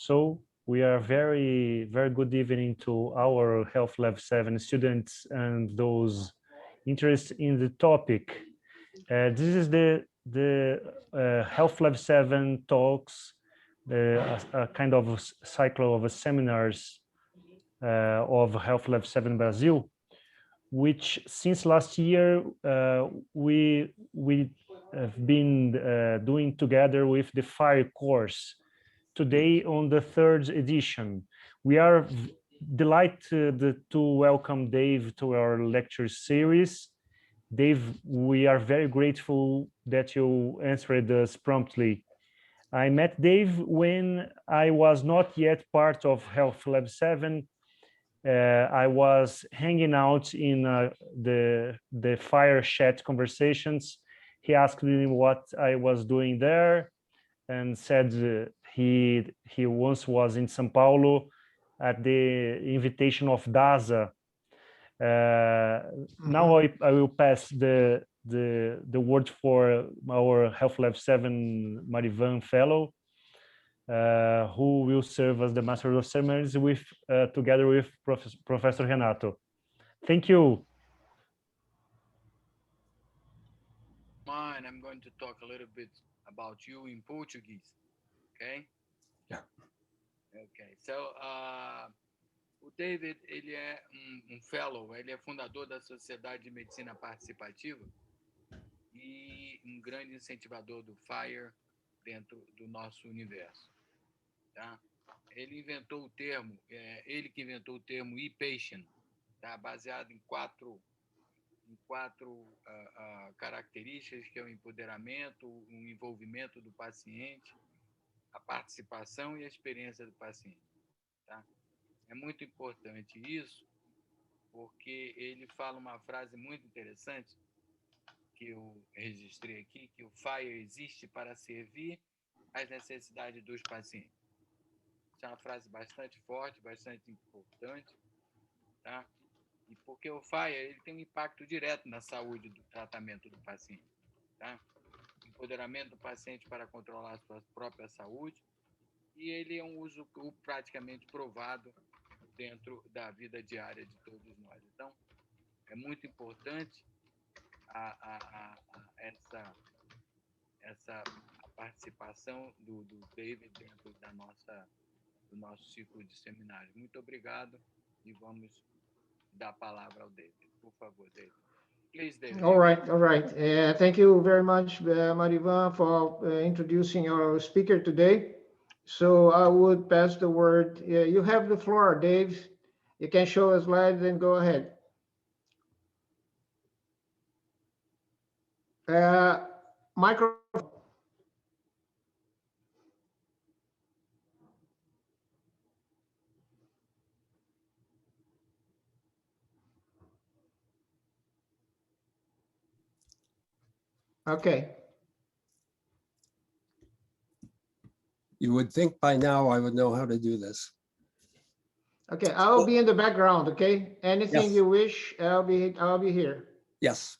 So we are very good evening to our Health Lab 7 students and those interested in the topic. This is the Health Lab 7 talks, a kind of cycle of seminars of Health Lab 7 Brazil, which since last year we have been doing together with the FIRE course. Today on the third edition, we are delighted to welcome Dave to our lecture series. Dave, we are very grateful that you answered us promptly. I met Dave when I was not yet part of Health Lab 7. I was hanging out in the fire chat conversations. He asked me what I was doing there and said he once was in São Paulo at the invitation of DASA. Now I will pass the word for our Health Lab 7 Marivan Fellow, who will serve as the Master of Ceremonies with together with Professor Renato. Thank you. Mine, I'm going to talk a little bit about you in Portuguese, okay? Yeah. Okay, so o David, ele é fellow, ele é fundador da Sociedade de Medicina Participativa e um grande incentivador do FIRE dentro do nosso universo, tá? Ele inventou o termo, ele que inventou o termo e-patient, tá? Baseado em quatro características, que é o empoderamento, o envolvimento do paciente, a participação e a experiência do paciente. Tá? É muito importante isso, porque ele fala uma frase muito interessante, que eu registrei aqui, que o FIRE existe para servir às necessidades dos pacientes. Isso é uma frase bastante forte, bastante importante, tá? E porque o FIRE ele tem um impacto direto na saúde do tratamento do paciente, tá? Empoderamento do paciente para controlar a sua própria saúde, e ele é um uso praticamente provado dentro da vida diária de todos nós. Então, é muito importante essa participação do David dentro do nosso ciclo de seminários. Muito obrigado e vamos dar a palavra ao David. Por favor, David. Please, David. All right. Thank you very much, Marivan, for introducing our speaker today. So I would pass the word. You have the floor, Dave. You can show a slide, then go ahead. Microphone. Okay. You would think by now I would know how to do this. Okay, I'll be in the background, okay? Anything Yes. you wish, I'll be here. Yes.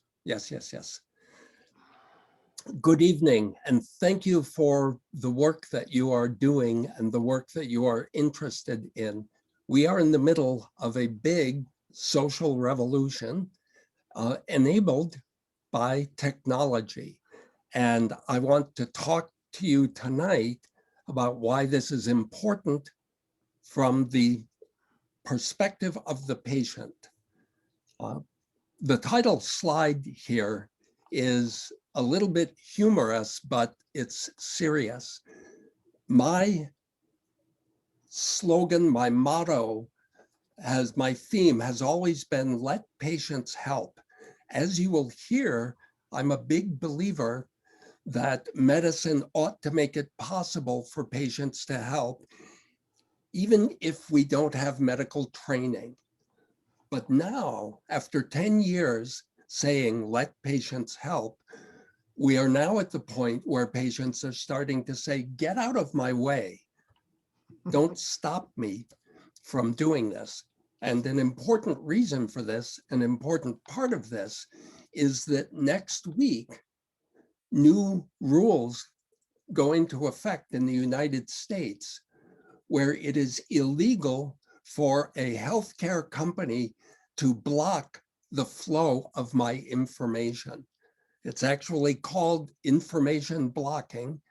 Good evening, and thank you for the work that you are doing and the work that you are interested in. We are in the middle of a big social revolution enabled by technology. And I want to talk to you tonight about why this is important from the perspective of the patient. The title slide here is a little bit humorous, but it's serious. My slogan, my motto, my theme has always been, let patients help. As you will hear, I'm a big believer that medicine ought to make it possible for patients to help, even if we don't have medical training. But now, after 10 years saying, let patients help, we are now at the point where patients are starting to say, get out of my way. Don't stop me from doing this. And an important reason for this, an important part of this, is that next week, new rules go into effect in the United States, where it is illegal for a healthcare company to block the flow of my information. It's actually called information blocking.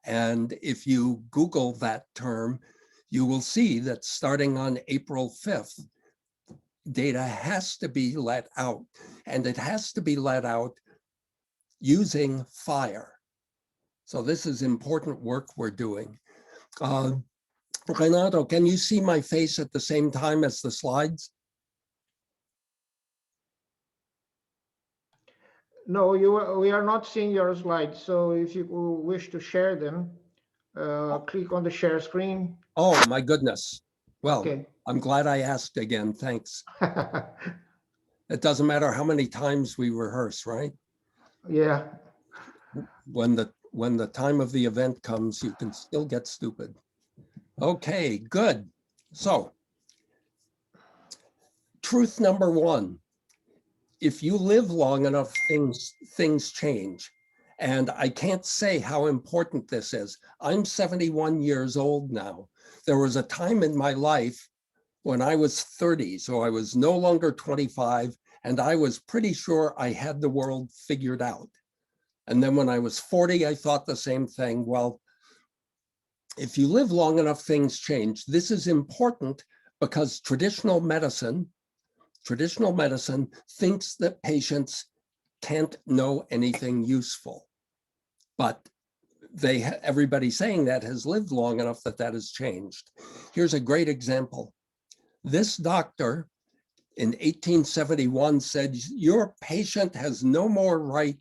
And if you Google that term, you will see that starting on April 5th, data has to be let out, and it has to be let out using FHIR. So this is important work we're doing. Renato, can you see my face at the same time as the slides? No, we are not seeing your slides. So if you wish to share them, click on the share screen. Oh, my goodness. Well, Okay. I'm glad I asked again. Thanks. It doesn't matter how many times we rehearse, right? Yeah. When the time of the event comes, you can still get stupid. Okay, good. So, truth number one, if you live long enough, things change. And I can't say how important this is. I'm 71 years old now. There was a time in my life when I was 30, so I was no longer 25, and I was pretty sure I had the world figured out. And then when I was 40, I thought the same thing. Well, if you live long enough, things change. This is important because traditional medicine thinks that patients can't know anything useful. But everybody saying that has lived long enough that that has changed. Here's a great example. This doctor in 1871 said, your patient has no more right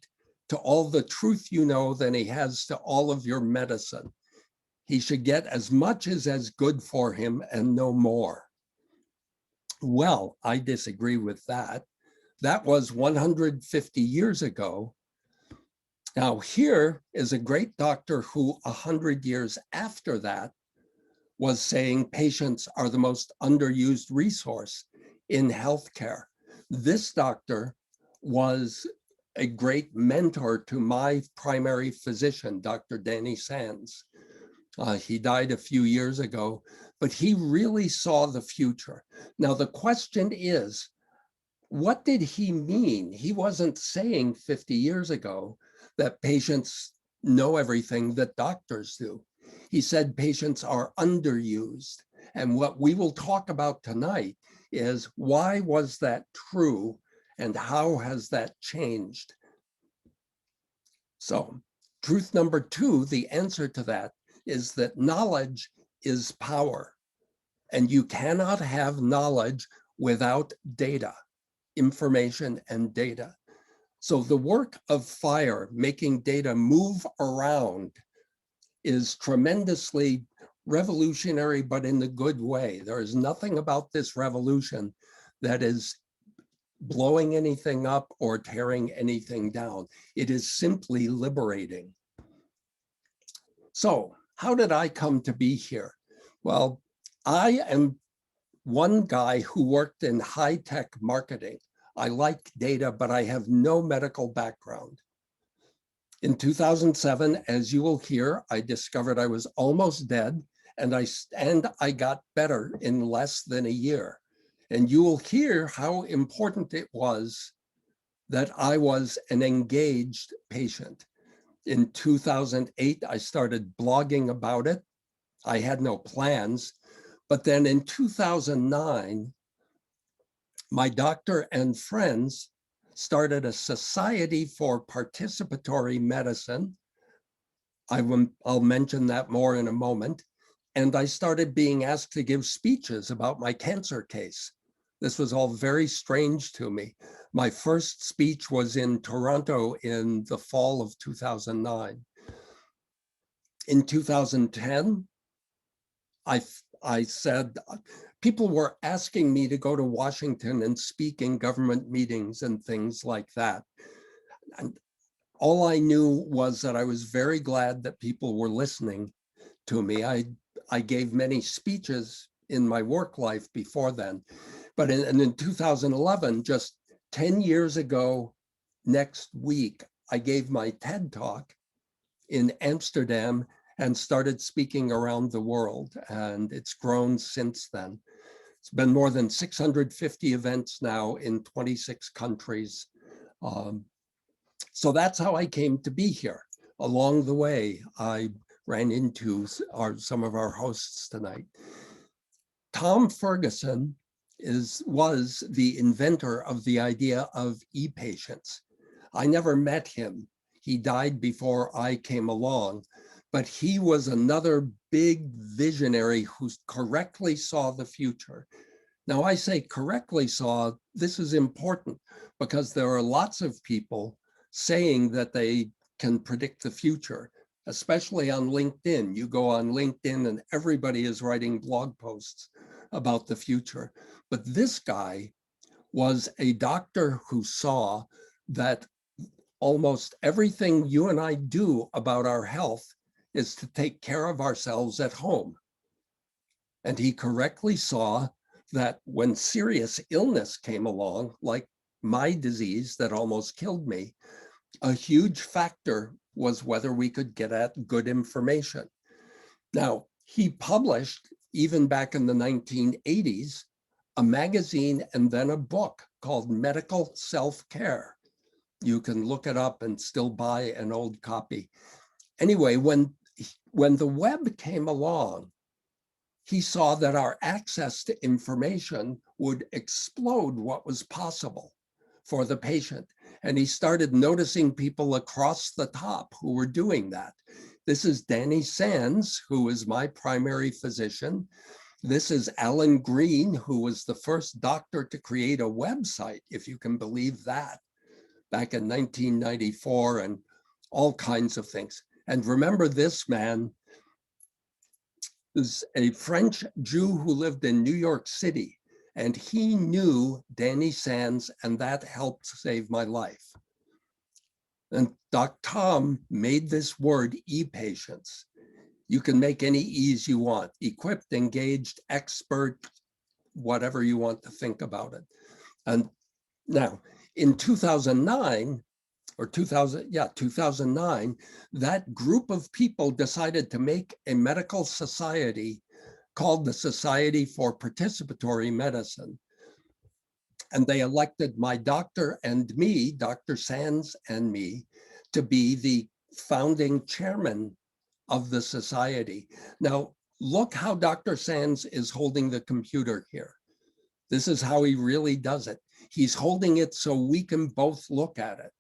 to all the truth you know than he has to all of your medicine. He should get as much as good for him and no more. Well, I disagree with that. That was 150 years ago. Now, here is a great doctor who 100 years after that was saying patients are the most underused resource in healthcare. This doctor was a great mentor to my primary physician, Dr. Danny Sands. He died a few years ago, but he really saw the future. Now, the question is, what did he mean? He wasn't saying 50 years ago that patients know everything that doctors do. He said patients are underused. And what we will talk about tonight is why was that true and how has that changed? So, truth number two, the answer to that is that knowledge is power. And you cannot have knowledge without data, information and data. So the work of FHIR, making data move around, is tremendously revolutionary, but in the good way. There is nothing about this revolution that is blowing anything up or tearing anything down. It is simply liberating. So how did I come to be here? Well, I am one guy who worked in high-tech marketing. I like data, but I have no medical background. In 2007, as you will hear, I discovered I was almost dead, and I got better in less than a year. And you will hear how important it was that I was an engaged patient. In 2008, I started blogging about it. I had no plans. But then in 2009, my doctor and friends started a society for participatory medicine. I'll mention that more in a moment. And I started being asked to give speeches about my cancer case. This was all very strange to me. My first speech was in Toronto in the fall of 2009. In 2010, I said, people were asking me to go to Washington and speak in government meetings and things like that. And all I knew was that I was very glad that people were listening to me. I gave many speeches in my work life before then. But in 2011, just 10 years ago, next week, I gave my TED Talk in Amsterdam, and started speaking around the world. And it's grown since then. It's been more than 650 events now in 26 countries. So that's how I came to be here. Along the way, I ran into some of our hosts tonight. Tom Ferguson was the inventor of the idea of e-patients. I never met him. He died before I came along, but he was another big visionary who correctly saw the future. Now I say correctly saw, this is important because there are lots of people saying that they can predict the future, especially on LinkedIn. You go on LinkedIn and everybody is writing blog posts about the future. But this guy was a doctor who saw that almost everything you and I do about our health is to take care of ourselves at home. And he correctly saw that when serious illness came along, like my disease that almost killed me, a huge factor was whether we could get at good information. Now, he published, even back in the 1980s, a magazine and then a book called Medical Self-Care. You can look it up and still buy an old copy. Anyway, when the web came along, he saw that our access to information would explode what was possible for the patient. And he started noticing people across the top who were doing that. This is Danny Sands, who is my primary physician. This is Alan Green, who was the first doctor to create a website, if you can believe that, back in 1994, and all kinds of things. And remember, this man is a French Jew who lived in New York City, and he knew Danny Sands, and that helped save my life. And Dr. Tom made this word e-patients. You can make any E's you want: equipped, engaged, expert, whatever you want to think about it. And now in 2009, or 2009, that group of people decided to make a medical society called the Society for Participatory Medicine. And they elected my doctor and me, Dr. Sands and me, to be the founding chairman of the society. Now, look how Dr. Sands is holding the computer here. This is how he really does it. He's holding it so we can both look at it.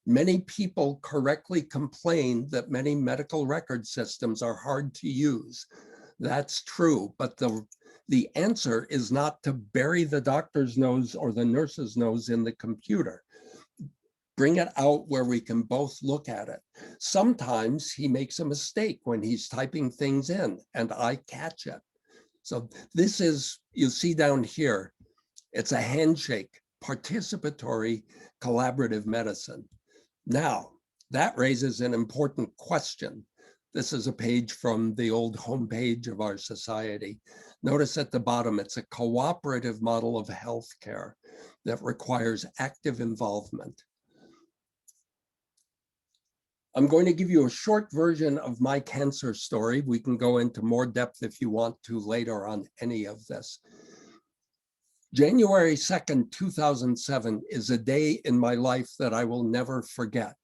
Many people correctly complain that many medical record systems are hard to use. That's true, but the answer is not to bury the doctor's nose or the nurse's nose in the computer. Bring it out where we can both look at it. Sometimes he makes a mistake when he's typing things in and I catch it. So this is, you see down here, it's a handshake, participatory collaborative medicine. Now, that raises an important question. This is a page from the old homepage of our society. Notice at the bottom, it's a cooperative model of healthcare that requires active involvement. I'm going to give you a short version of my cancer story. We can go into more depth if you want to later on any of this. January 2nd, 2007 is a day in my life that I will never forget.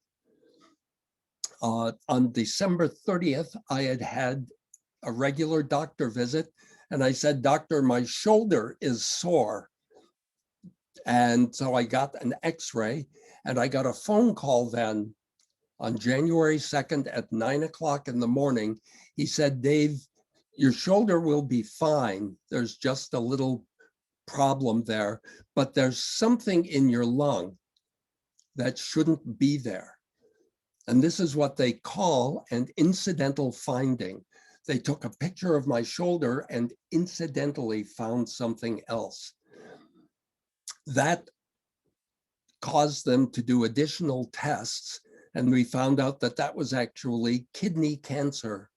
On December 30th, I had had a regular doctor visit, and I said, "Doctor, my shoulder is sore." And so I got an x-ray, and I got a phone call then on January 2nd at 9 o'clock in the morning. He said, "Dave, your shoulder will be fine. There's just a little problem there, but there's something in your lung that shouldn't be there." And this is what they call an incidental finding. They took a picture of my shoulder and incidentally found something else. That caused them to do additional tests, and we found out that that was actually kidney cancer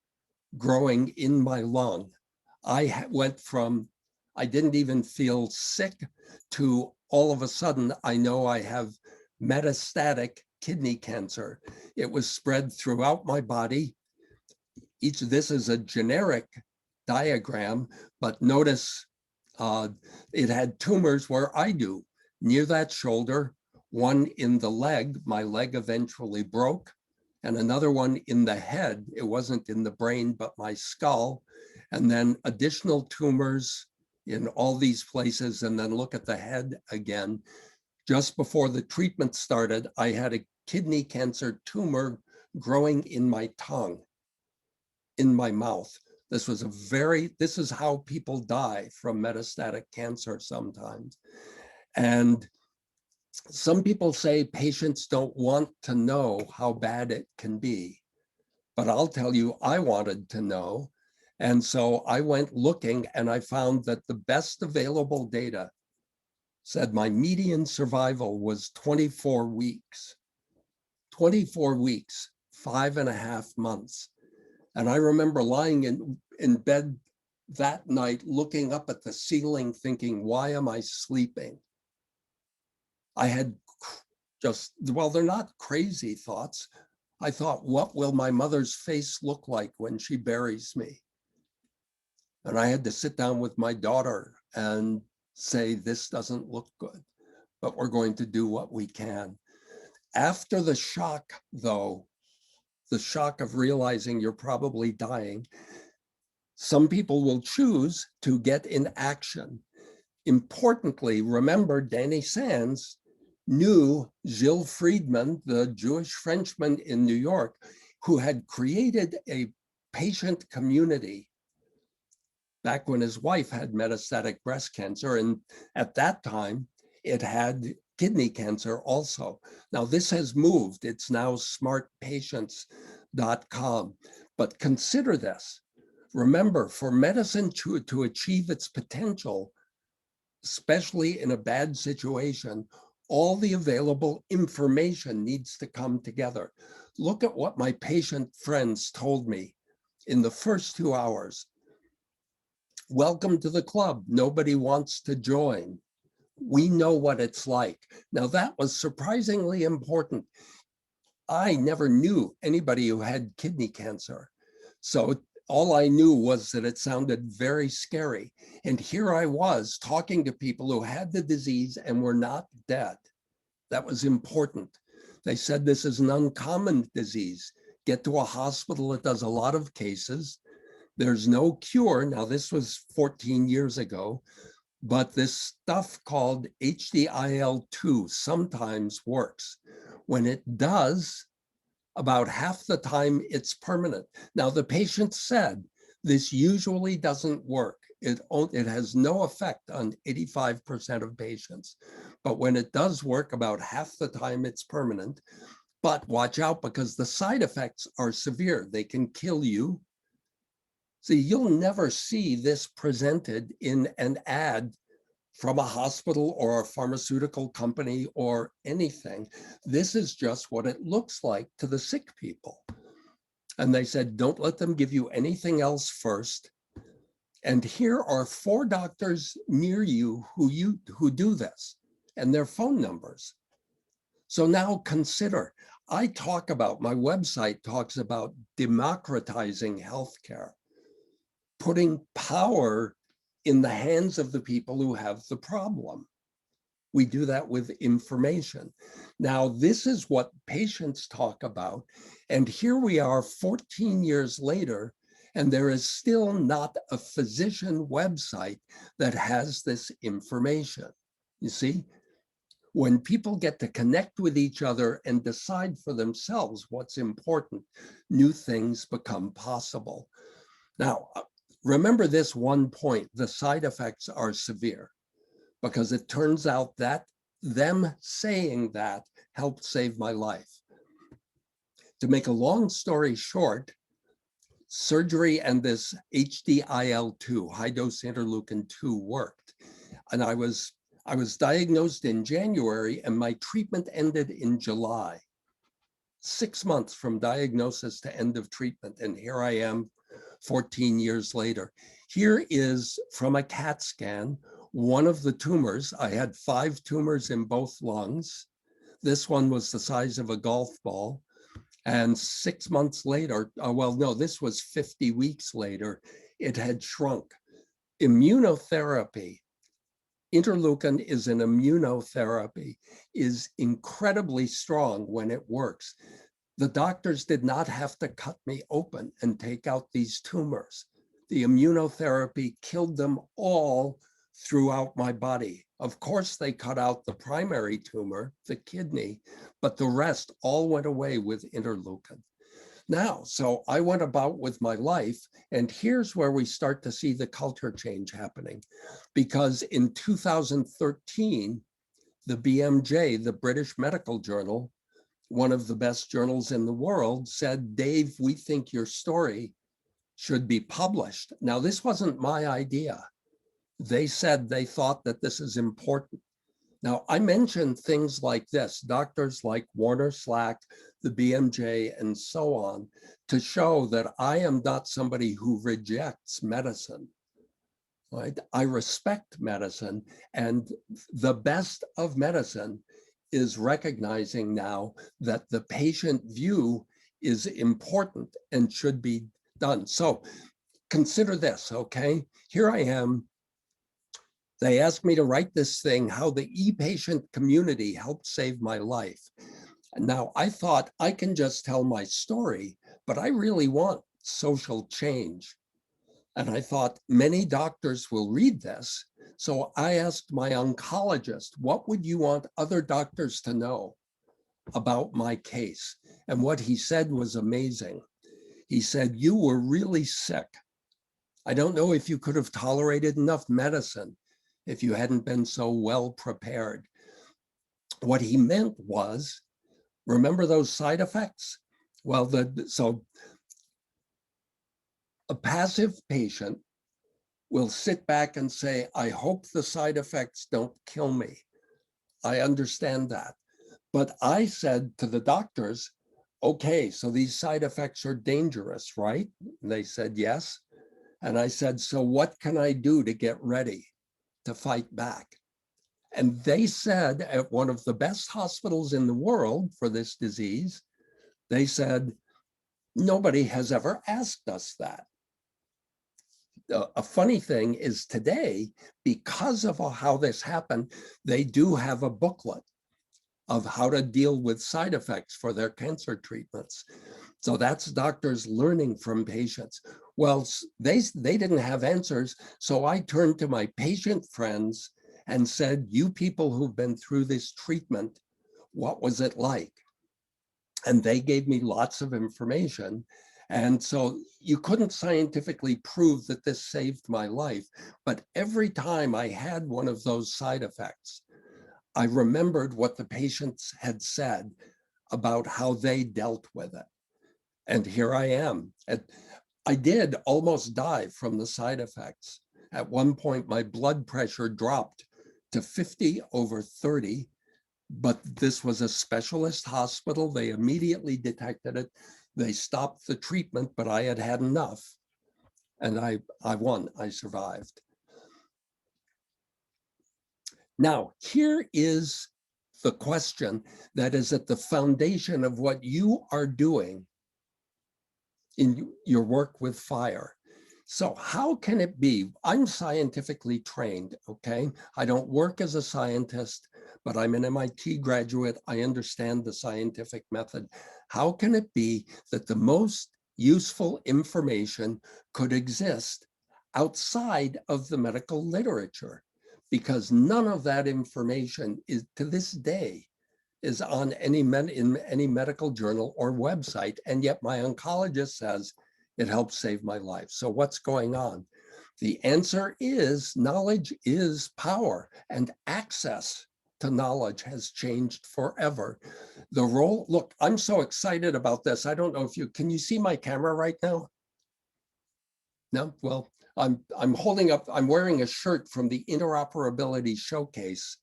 growing in my lung. I went from, I didn't even feel sick, to all of a sudden, I know I have metastatic kidney cancer. It was spread throughout my body. This is a generic diagram, but notice it had tumors where I do, near that shoulder, one in the leg, my leg eventually broke, and another one in the head. It wasn't in the brain, but my skull, and then additional tumors in all these places, and then look at the head again. Just before the treatment started, I had a kidney cancer tumor growing in my tongue, in my mouth. This is how people die from metastatic cancer sometimes. And some people say patients don't want to know how bad it can be, but I'll tell you, I wanted to know. And so I went looking, and I found that the best available data said my median survival was 24 weeks. 24 weeks, 5.5 months. And I remember lying in bed that night, looking up at the ceiling, thinking, why am I sleeping? I had well, they're not crazy thoughts. I thought, what will my mother's face look like when she buries me? And I had to sit down with my daughter and say, this doesn't look good, but we're going to do what we can. After the shock, though, the shock of realizing you're probably dying, some people will choose to get in action. Importantly, remember, Danny Sands knew Gilles Friedman, the Jewish Frenchman in New York, who had created a patient community back when his wife had metastatic breast cancer. And at that time, it had kidney cancer also. Now, this has moved. It's now smartpatients.com. But consider this. Remember, for medicine to achieve its potential, especially in a bad situation, all the available information needs to come together. Look at what my patient friends told me in the first 2 hours. Welcome to the club. Nobody wants to join. We know what it's like. Now, that was surprisingly important. I never knew anybody who had kidney cancer. So all I knew was that it sounded very scary. And here I was talking to people who had the disease and were not dead. That was important. They said this is an uncommon disease. Get to a hospital that does a lot of cases. There's no cure. Now, this was 14 years ago, but this stuff called HDIL2 sometimes works. When it does, about half the time it's permanent. Now, the patient said this usually doesn't work. It has no effect on 85% of patients. But when it does work, about half the time it's permanent. But watch out, because the side effects are severe. They can kill you. See, you'll never see this presented in an ad from a hospital or a pharmaceutical company or anything. This is just what it looks like to the sick people. And they said, don't let them give you anything else first. And here are 4 doctors near you who do this, and their phone numbers. So now consider, my website talks about democratizing healthcare, putting power in the hands of the people who have the problem. We do that with information. Now, this is what patients talk about. And here we are 14 years later, and there is still not a physician website that has this information. You see, when people get to connect with each other and decide for themselves what's important, new things become possible. Now, remember this one point: the side effects are severe, because it turns out that them saying that helped save my life. To make a long story short, surgery and this HDIL2, high dose interleukin 2, worked. And I was diagnosed in January, and my treatment ended in July. 6 months from diagnosis to end of treatment. And here I am 14 years later. Here is from a CAT scan, one of the tumors. I had 5 tumors in both lungs. This one was the size of a golf ball. And 6 months later, well, no, this was 50 weeks later, it had shrunk. Immunotherapy, interleukin is an immunotherapy, is incredibly strong when it works. The doctors did not have to cut me open and take out these tumors. The immunotherapy killed them all throughout my body. Of course, they cut out the primary tumor, the kidney, but the rest all went away with interleukin. Now, so I went about with my life, and here's where we start to see the culture change happening. Because in 2013, the BMJ, the British Medical Journal, one of the best journals in the world, said, Dave, we think your story should be published. Now, this wasn't my idea. They said they thought that this is important. Now, I mentioned things like this, doctors like Warner Slack, the BMJ, and so on, to show that I am not somebody who rejects medicine. Right? I respect medicine, and the best of medicine is recognizing now that the patient view is important and should be done. So consider this, okay? Here I am. They asked me to write this thing, how the e-patient community helped save my life. And now I thought I can just tell my story, but I really want social change. And I thought many doctors will read this. So I asked my oncologist, what would you want other doctors to know about my case? And what he said was amazing. He said, you were really sick. I don't know if you could have tolerated enough medicine if you hadn't been so well prepared. What he meant was, remember those side effects? Well, so a passive patient will sit back and say, I hope the side effects don't kill me. I understand that. But I said to the doctors, okay, so these side effects are dangerous, right? And they said, yes. And I said, so what can I do to get ready to fight back? And they said at one of the best hospitals in the world for this disease, they said, nobody has ever asked us that. A funny thing is today, because of how this happened, they do have a booklet of how to deal with side effects for their cancer treatments. So that's doctors learning from patients. Well, they didn't have answers, so I turned to my patient friends and said, you people who've been through this treatment, what was it like? And they gave me lots of information. And so you couldn't scientifically prove that this saved my life, but every time I had one of those side effects, I remembered what the patients had said about how they dealt with it. And here I am. I did almost die from the side effects. At one point, my blood pressure dropped to 50/30, but this was a specialist hospital. They immediately detected it. They stopped the treatment, but I had had enough. And I won, I survived. Now, here is the question that is at the foundation of what you are doing in your work with fire. So how can it be? I'm scientifically trained, okay? I don't work as a scientist, but I'm an MIT graduate. I understand the scientific method. How can it be that the most useful information could exist outside of the medical literature? Because none of that information is, to this day, is on in any medical journal or website, and yet my oncologist says it helps save my life. So what's going on? The answer is knowledge is power, and access to knowledge has changed forever. The role, look, I'm so excited about this. I don't know if can you see my camera right now? No, well, I'm holding up, I'm wearing a shirt from the Interoperability Showcase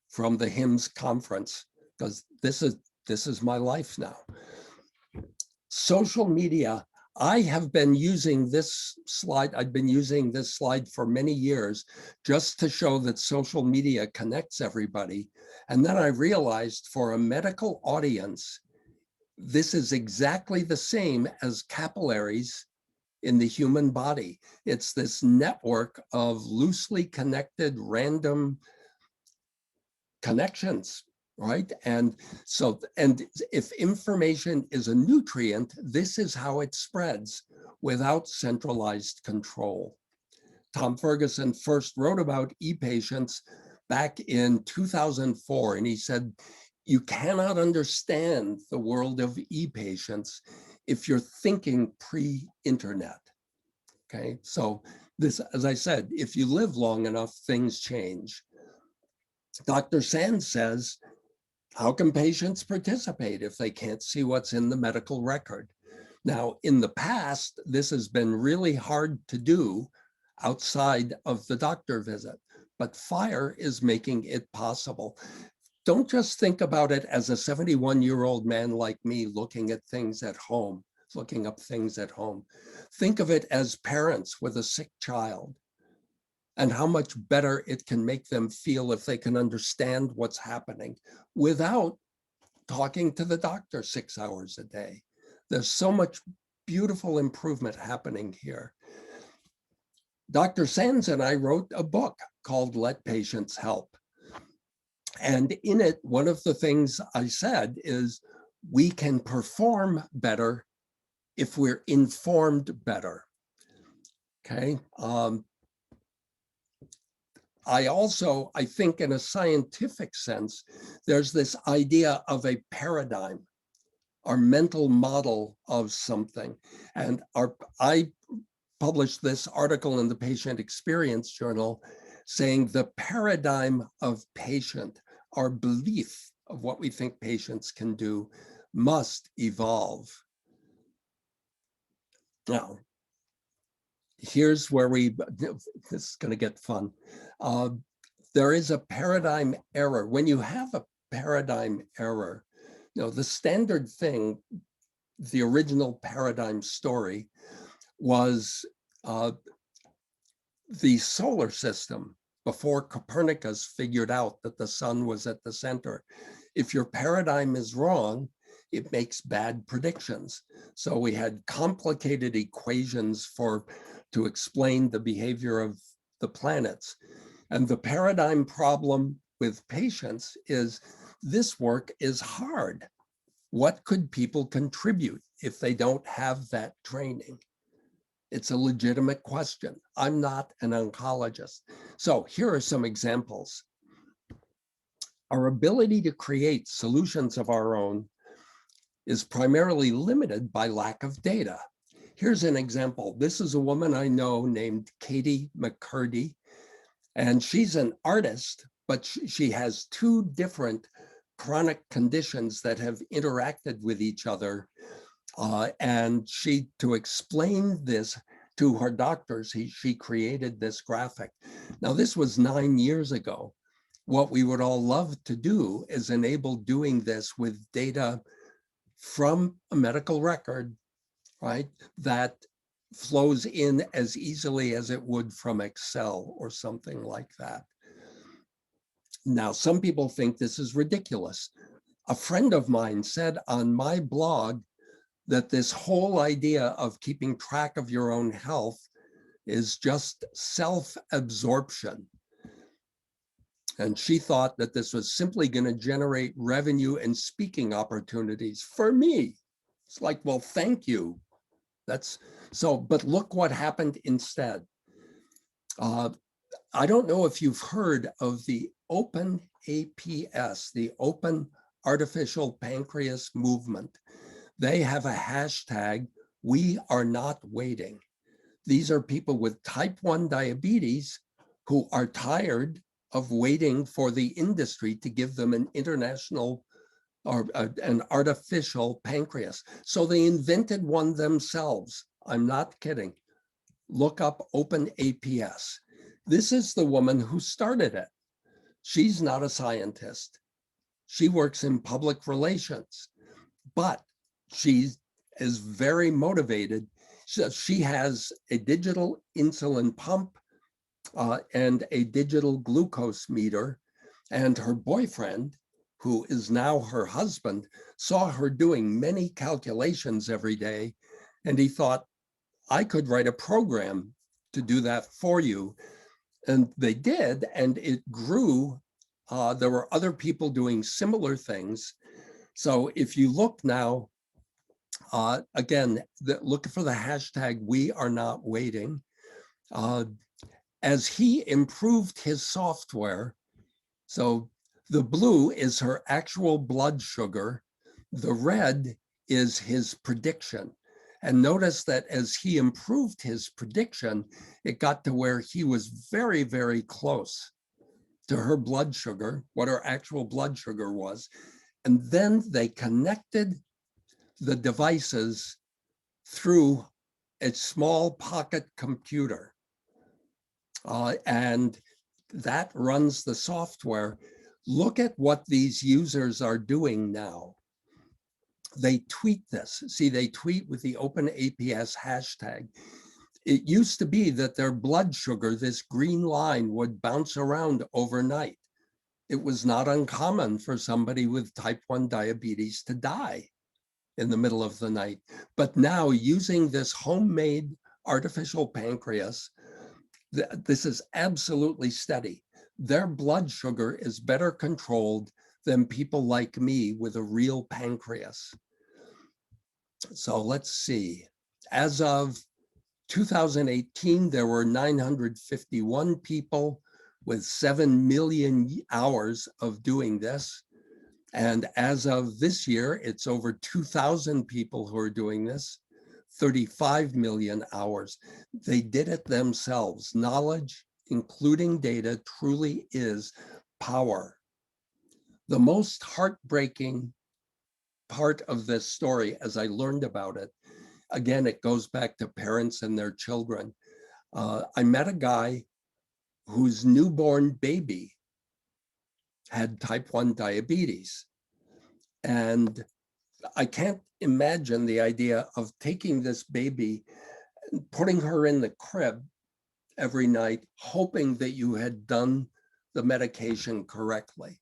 from the HIMSS conference, because this is my life now. Social media, I have been using this slide, I've been using this slide for many years just to show that social media connects everybody. And then I realized for a medical audience, This is exactly the same as capillaries in the human body. It's this network of loosely connected random connections, right? And so, and if information is a nutrient, this is how it spreads without centralized control. Tom Ferguson first wrote about e-patients back in 2004, and he said, you cannot understand the world of e-patients if you're thinking pre-internet, okay? So this, as I said, if you live long enough, things change. Dr. Sand says, how can patients participate if they can't see what's in the medical record? Now, in the past, this has been really hard to do outside of the doctor visit, but FHIR is making it possible. Don't just think about it as a 71-year-old man like me looking at things at home, looking up things at home. Think of it as parents with a sick child and how much better it can make them feel if they can understand what's happening without talking to the doctor 6 hours a day. There's so much beautiful improvement happening here. Dr. Sands and I wrote a book called Let Patients Help. And in it, one of the things I said is we can perform better if we're informed better, okay? I think in a scientific sense, there's this idea of a paradigm, our mental model of something. And I published this article in the Patient Experience Journal saying the paradigm of patient, our belief of what we think patients can do, must evolve. Now, here's where this is going to get fun. There is a paradigm error. When you have a paradigm error, the standard thing, the original paradigm story was the solar system before Copernicus figured out that the sun was at the center. If your paradigm is wrong, it makes bad predictions. So we had complicated equations to explain the behavior of the planets. And the paradigm problem with patients is this work is hard. What could people contribute if they don't have that training? It's a legitimate question. I'm not an oncologist. So here are some examples. Our ability to create solutions of our own is primarily limited by lack of data. Here's an example. This is a woman I know named Katie McCurdy, and she's an artist, but she has two different chronic conditions that have interacted with each other. And to explain this to her doctors, she created this graphic. Now, this was 9 years ago. What we would all love to do is enable doing this with data from a medical record, right, that flows in as easily as it would from Excel or something like that. Now, some people think this is ridiculous. A friend of mine said on my blog that this whole idea of keeping track of your own health is just self-absorption. And she thought that this was simply going to generate revenue and speaking opportunities for me. It's like, well, thank you. But look what happened instead. I don't know if you've heard of the Open APS, the Open Artificial Pancreas Movement. They have a hashtag, "We are not waiting." These are people with type 1 diabetes who are tired of waiting for the industry to give them an international or an artificial pancreas. So they invented one themselves. I'm not kidding. Look up Open APS. This is the woman who started it. She's not a scientist. She works in public relations, but she is very motivated. She has a digital insulin pump and a digital glucose meter, and her boyfriend, who is now her husband, saw her doing many calculations every day, and he thought, I could write a program to do that for you. And they did, and it grew. There were other people doing similar things. So if you look now, again, look for the hashtag #WeAreNotWaiting. As he improved his software, so the blue is her actual blood sugar, the red is his prediction. And notice that as he improved his prediction, it got to where he was very, very close to her blood sugar, what her actual blood sugar was. And then they connected the devices through a small pocket computer. And that runs the software. Look at what these users are doing now. They tweet this. See, they tweet with the OpenAPS hashtag. It used to be that their blood sugar, this green line, would bounce around overnight. It was not uncommon for somebody with type 1 diabetes to die in the middle of the night. But now, using this homemade artificial pancreas, this is absolutely steady. Their blood sugar is better controlled than people like me with a real pancreas. So let's see. As of 2018, there were 951 people with 7 million hours of doing this. And as of this year, it's over 2,000 people who are doing this, 35 million hours. They did it themselves. Knowledge, including data, truly is power. The most heartbreaking part of this story, as I learned about it, again, it goes back to parents and their children. I met a guy whose newborn baby had type 1 diabetes. And I can't imagine the idea of taking this baby and putting her in the crib every night, hoping that you had done the medication correctly.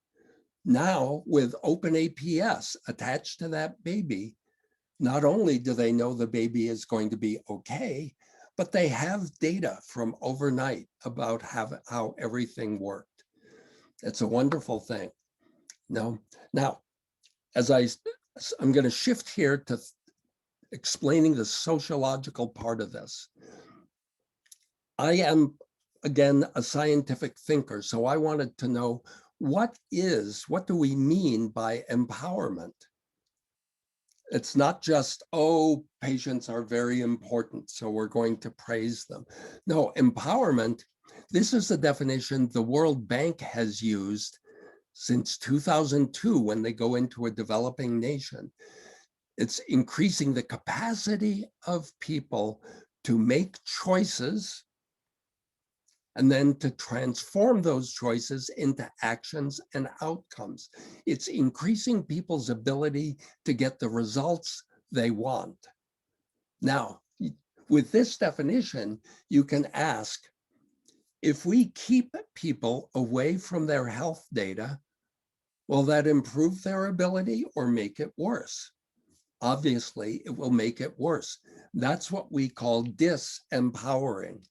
Now, with OpenAPS attached to that baby, not only do they know the baby is going to be okay, but they have data from overnight about how everything worked. It's a wonderful thing. Now, as I'm going to shift here to explaining the sociological part of this. I am, again, a scientific thinker, so I wanted to know what do we mean by empowerment? It's not just, oh, patients are very important, so we're going to praise them. No, empowerment, this is the definition the World Bank has used since 2002 when they go into a developing nation. It's increasing the capacity of people to make choices and then to transform those choices into actions and outcomes. It's increasing people's ability to get the results they want. Now, with this definition, you can ask, if we keep people away from their health data, will that improve their ability or make it worse? Obviously, it will make it worse. That's what we call disempowering.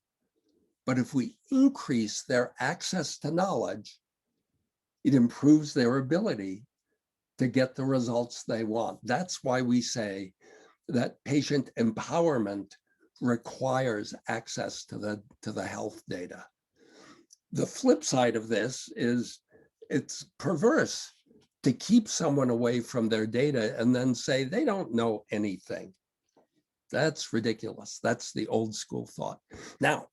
But if we increase their access to knowledge, it improves their ability to get the results they want. That's why we say that patient empowerment requires access to the health data. The flip side of this is it's perverse to keep someone away from their data and then say they don't know anything. That's ridiculous. That's the old school thought. Now,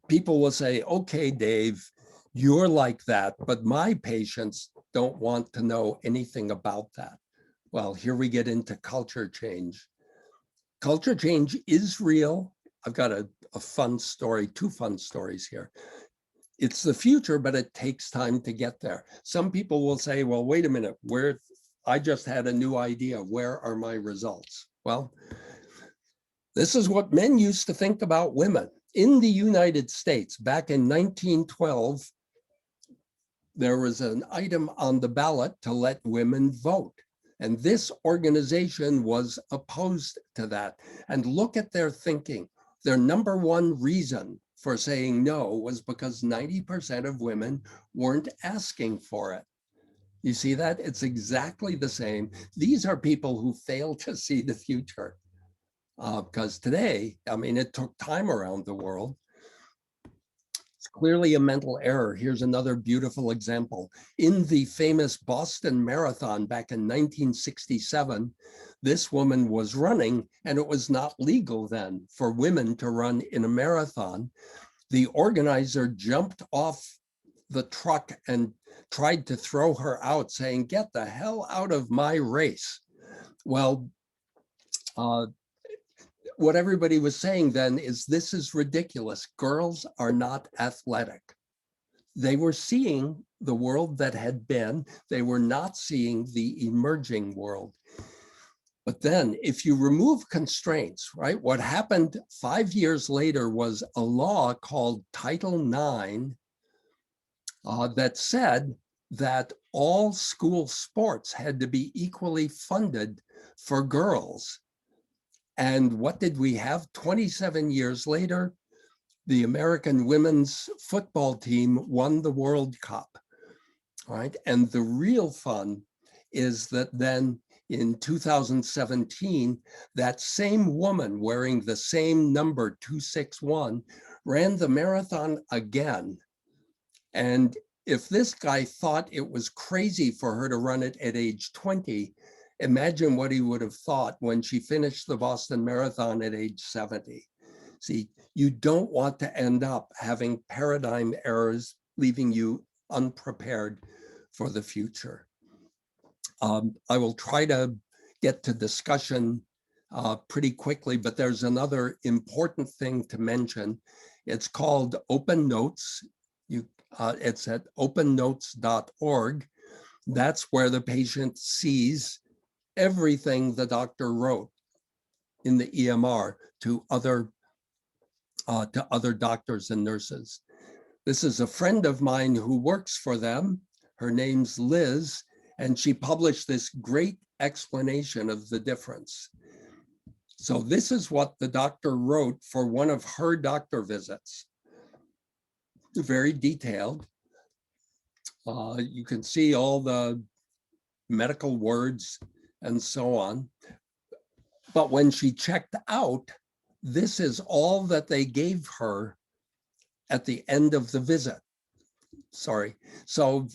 people will say, okay, Dave, you're like that, but my patients don't want to know anything about that. Well, here we get into culture change. Culture change is real. I've got a fun story, 2 fun stories here. It's the future, but it takes time to get there. Some people will say, well, wait a minute, I just had a new idea. Where are my results? Well, this is what men used to think about women. In the United States, back in 1912, there was an item on the ballot to let women vote. And this organization was opposed to that. And look at their thinking. Their number one reason for saying no was because 90% of women weren't asking for it. You see that? It's exactly the same. These are people who fail to see the future. Because today, I mean, it took time around the world. It's clearly a mental error. Here's another beautiful example. In the famous Boston Marathon back in 1967, this woman was running, and it was not legal then for women to run in a marathon. The organizer jumped off the truck and tried to throw her out, saying, "Get the hell out of my race." Well, what everybody was saying then is, this is ridiculous. Girls are not athletic. They were seeing the world that had been. They were not seeing the emerging world. But then if you remove constraints, right, what happened 5 years later was a law called Title IX that said that all school sports had to be equally funded for girls. And what did we have? 27 years later, the American women's football team won the World Cup, right? And the real fun is that then in 2017, that same woman wearing the same number 261 ran the marathon again. And if this guy thought it was crazy for her to run it at age 20, imagine what he would have thought when she finished the Boston Marathon at age 70. See, you don't want to end up having paradigm errors, leaving you unprepared for the future. I will try to get to discussion pretty quickly, but there's another important thing to mention. It's called Open Notes. It's at opennotes.org. That's where the patient sees everything the doctor wrote in the EMR to other doctors and nurses. This is a friend of mine who works for them. Her name's Liz, and she published this great explanation of the difference. So this is what the doctor wrote for one of her doctor visits. Very detailed. You can see all the medical words and so on. But when she checked out, this is all that they gave her at the end of the visit. Sorry. So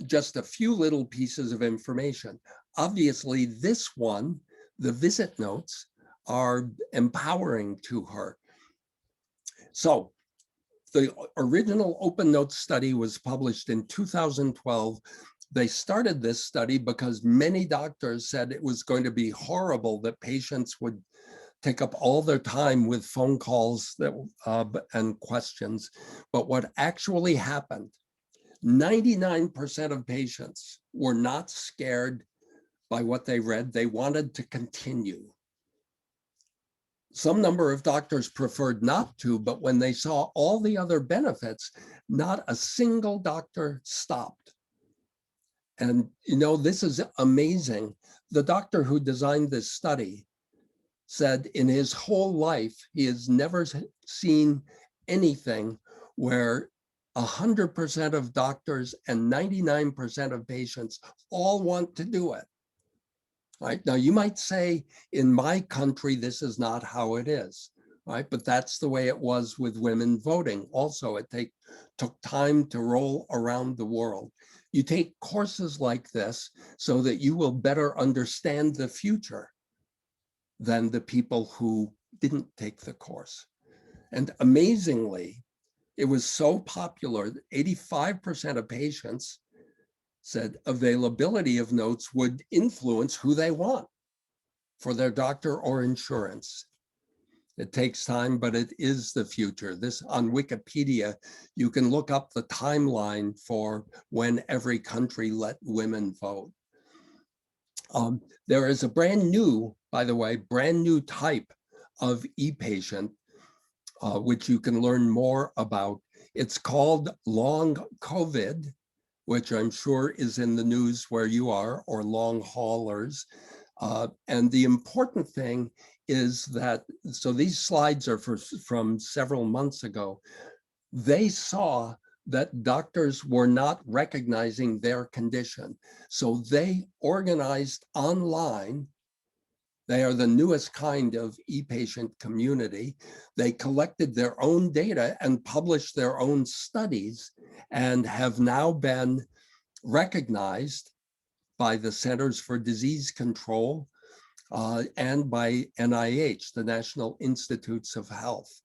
just a few little pieces of information. Obviously, this one, the visit notes, are empowering to her. So the original Open Notes study was published in 2012. They started this study because many doctors said it was going to be horrible that patients would take up all their time with phone calls and questions. But what actually happened, 99% of patients were not scared by what they read. They wanted to continue. Some number of doctors preferred not to, but when they saw all the other benefits, not a single doctor stopped. And you know, this is amazing. The doctor who designed this study said in his whole life, he has never seen anything where 100% of doctors and 99% of patients all want to do it. Right? Now, you might say, in my country, this is not how it is, right? But that's the way it was with women voting. Also, it took time to roll around the world. You take courses like this so that you will better understand the future than the people who didn't take the course. And amazingly, it was so popular that 85% of patients said availability of notes would influence who they want for their doctor or insurance. It takes time, but it is the future. This on Wikipedia, you can look up the timeline for when every country let women vote. There is a brand new, by the way, brand new type of e-patient, which you can learn more about. It's called long COVID. which I'm sure is in the news where you are, or long haulers. And the important thing is that, so these slides are from several months ago. They saw that doctors were not recognizing their condition. So they organized online. They are the newest kind of e-patient community. They collected their own data and published their own studies and have now been recognized by the Centers for Disease Control and by NIH, the National Institutes of Health.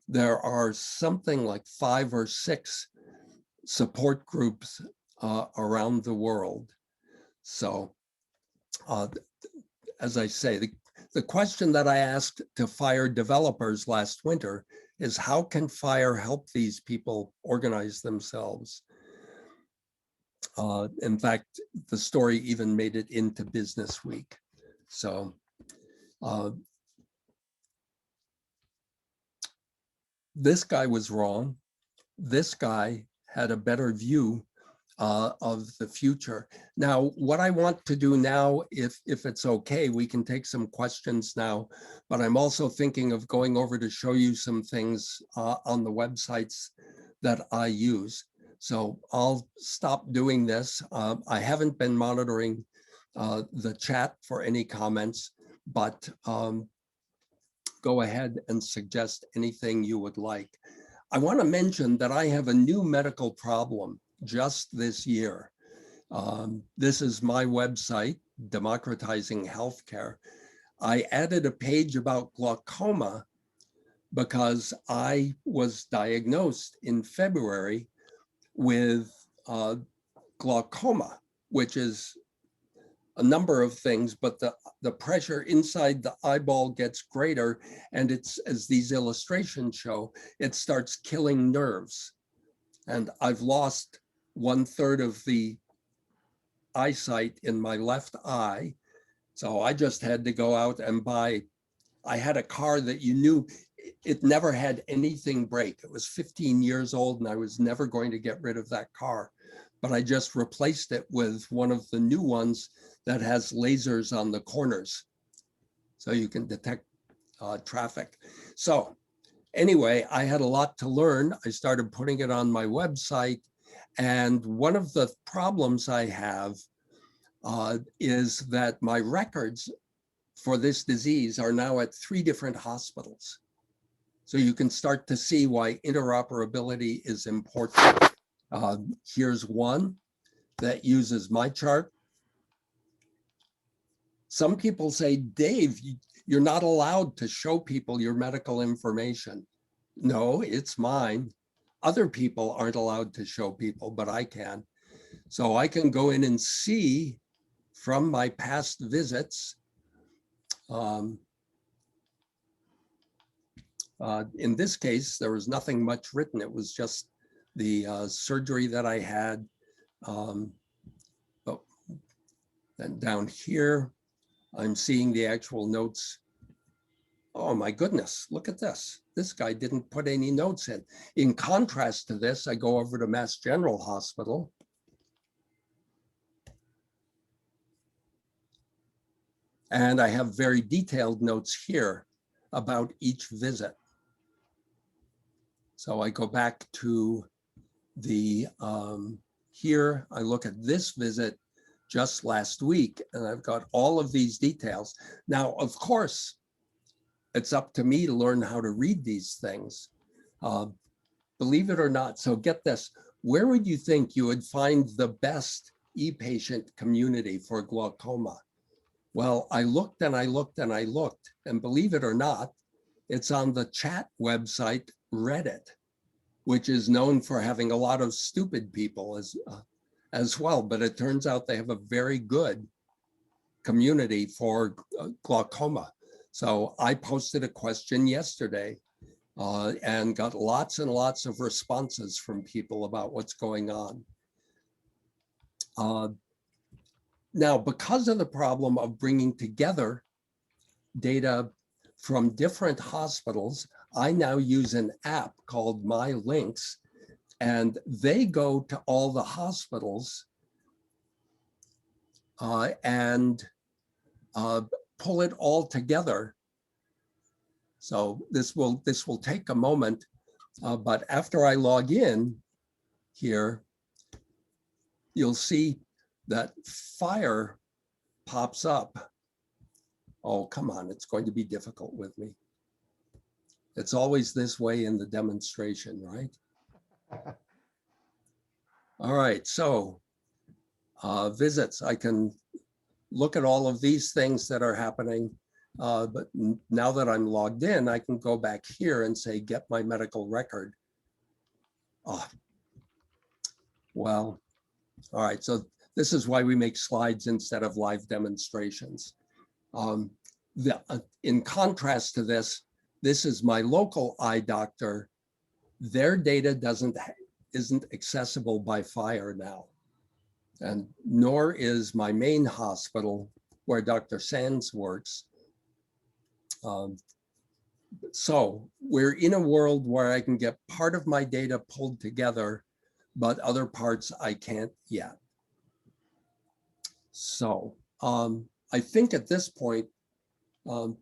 There are something like 5 or 6 support groups around the world. So as I say, the question that I asked to FHIR developers last winter is, how can FHIR help these people organize themselves? In fact, the story even made it into Business Week. So this guy was wrong. This guy had a better view of the future. Now, what I want to do now, if it's okay, we can take some questions now, but I'm also thinking of going over to show you some things on the websites that I use. So I'll stop doing this. I haven't been monitoring the chat for any comments, but go ahead and suggest anything you would like. I want to mention that I have a new medical problem just this year. This is my website, Democratizing Healthcare. I added a page about glaucoma because I was diagnosed in February with glaucoma, which is a number of things, but the pressure inside the eyeball gets greater, and it's, as these illustrations show, it starts killing nerves. And I've lost 1/3 of the eyesight in my left eye. So I just had to go out and buy, I had a car that you knew it never had anything break. It was 15 years old and I was never going to get rid of that car. But I just replaced it with one of the new ones that has lasers on the corners, so you can detect traffic. So anyway, I had a lot to learn. I started putting it on my website. And one of the problems I have is that my records for this disease are now at 3 different hospitals. So you can start to see why interoperability is important. Here's one that uses my chart. Some people say, Dave, you're not allowed to show people your medical information. No, it's mine. Other people aren't allowed to show people, but I can. So I can go in and see from my past visits. In this case, there was nothing much written. It was just the surgery that I had. But then down here, I'm seeing the actual notes. Oh my goodness, look at this. This guy didn't put any notes in. In contrast to this, I go over to Mass General Hospital. And I have very detailed notes here about each visit. So I go back to the, here I look at this visit just last week, and I've got all of these details. Now, of course, it's up to me to learn how to read these things. Believe it or not, so get this, where would you think you would find the best e-patient community for glaucoma? Well, I looked and I looked and I looked, and believe it or not, it's on the chat website, Reddit, which is known for having a lot of stupid people as well, but it turns out they have a very good community for glaucoma. So I posted a question yesterday and got lots and lots of responses from people about what's going on. Now, because of the problem of bringing together data from different hospitals, I now use an app called My Links, and they go to all the hospitals and pull it all together. So this will take a moment, but after I log in here, you'll see that FHIR pops up. Oh, come on, it's going to be difficult with me. It's always this way in the demonstration, right? All right, so visits, I can look at all of these things that are happening, but now that I'm logged in, I can go back here and say, get my medical record. Oh, well, all right, so this is why we make slides instead of live demonstrations. In contrast to this, this is my local eye doctor. Their data isn't accessible by FHIR now, and nor is my main hospital where Dr. Sands works. So we're in a world where I can get part of my data pulled together, but other parts I can't yet. So I think at this point, oh,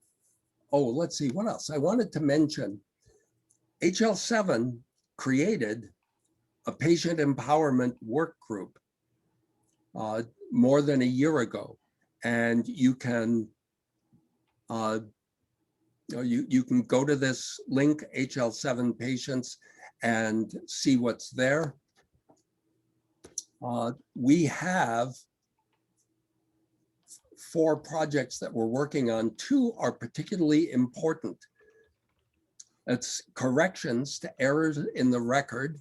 let's see, what else? I wanted to mention HL7 created a patient empowerment work group more than a year ago. And you can you can go to this link, HL7 patients, and see what's there. We have 4 projects that we're working on. 2 are particularly important. It's corrections to errors in the record.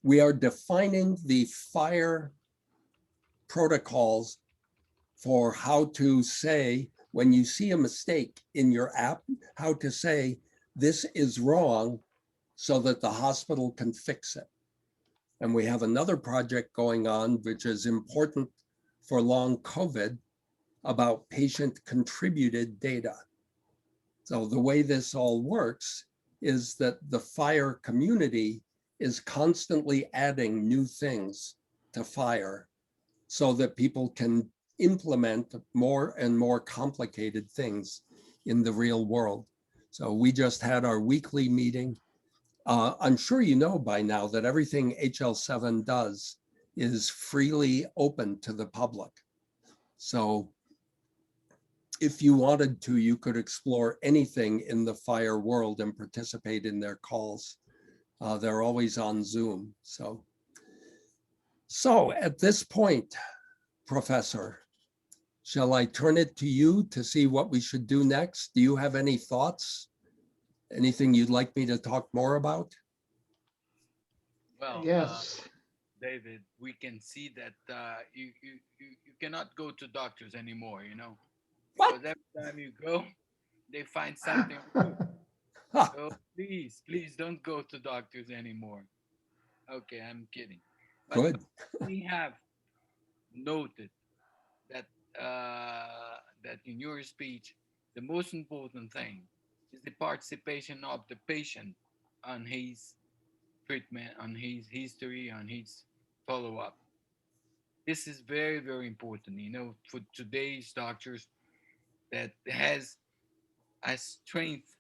We are defining the FHIR protocols for how to say, when you see a mistake in your app, how to say, this is wrong, so that the hospital can fix it. And we have another project going on, which is important for long COVID, about patient contributed data. So the way this all works is that the FHIR community is constantly adding new things to FHIR so that people can implement more and more complicated things in the real world. So we just had our weekly meeting. I'm sure you know by now that everything HL7 does is freely open to the public. So if you wanted to, you could explore anything in the FHIR world and participate in their calls. They're always on Zoom. So at this point, Professor, shall I turn it to you to see what we should do next? Do you have any thoughts? Anything you'd like me to talk more about? Well, Yes. David, we can see that you cannot go to doctors anymore, you know, What? because every time you go, they find something wrong. So please don't go to doctors anymore. Okay, I'm kidding. But Good. we have noted that that in your speech, the most important thing is the participation of the patient on his treatment, on his history, on his follow-up. This is very, very important, you know, for today's doctors that has a strength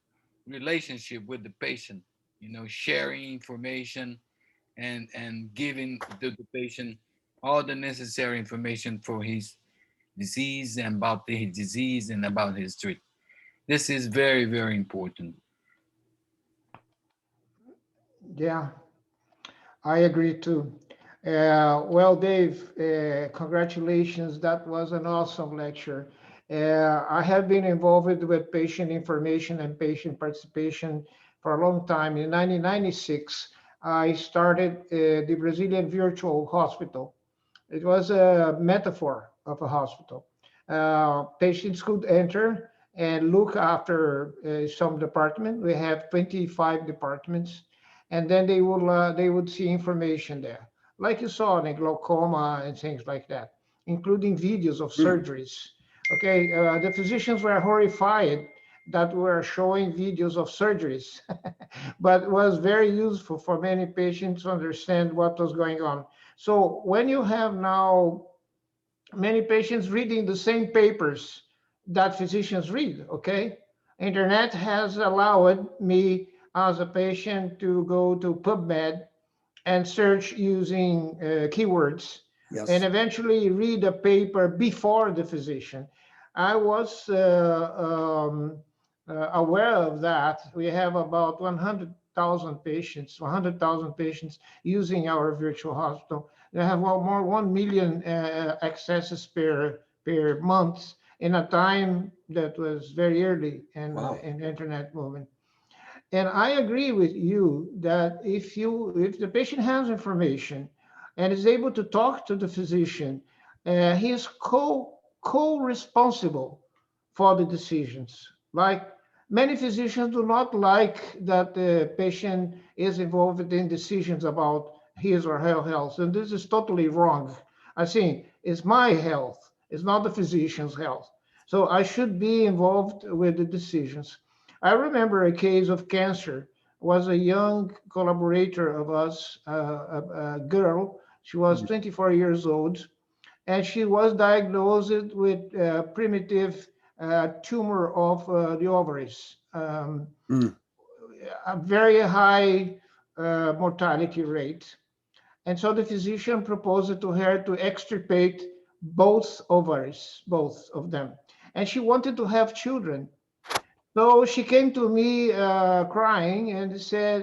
relationship with the patient, you know, sharing information and giving the patient all the necessary information for his disease and about his disease and about his treatment. This is very, very important. Yeah, I agree too. Well, Dave, congratulations. That was an awesome lecture. I have been involved with patient information and patient participation for a long time. In 1996, I started the Brazilian Virtual Hospital. It was a metaphor of a hospital. Patients could enter and look after some department. We have 25 departments, and then they would see information there, like you saw in glaucoma and things like that, including videos of surgeries. Okay, the physicians were horrified that were showing videos of surgeries, but was very useful for many patients to understand what was going on. So when you have now many patients reading the same papers that physicians read, okay? Internet has allowed me as a patient to go to PubMed and search using keywords and Yes. eventually read a paper before the physician. I was aware of that. We have about 100,000 patients using our virtual hospital. They have more 1 million accesses per month in a time that was very early in, Wow. in the internet movement. And I agree with you that if the patient has information and is able to talk to the physician, he is co-responsible for the decisions. Like many physicians do not like that the patient is involved in decisions about his or her health, and this is totally wrong. I think it's my health, it's not the physician's health. So I should be involved with the decisions. I remember a case of cancer. Was a young collaborator of us, a girl. She was 24 years old, and she was diagnosed with primitive tumor of the ovaries, Mm. a very high mortality rate. And so the physician proposed to her to extirpate both ovaries, both of them. And she wanted to have children. So she came to me crying and said,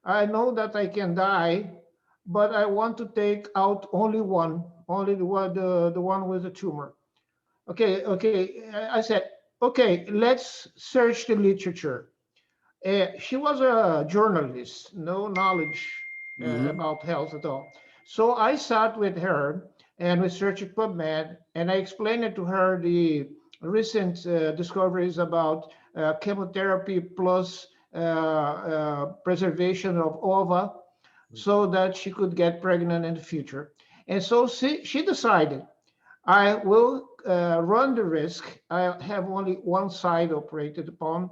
I know that I can die, but I want to take out only one, only the one with the tumor. Okay. I said, okay, let's search the literature. She was a journalist, no knowledge Mhm. about health at all. So I sat with her and we searched PubMed, and I explained it to her the recent discoveries about chemotherapy plus preservation of ova so that she could get pregnant in the future. And so she decided, I will run the risk. I have only one side operated upon,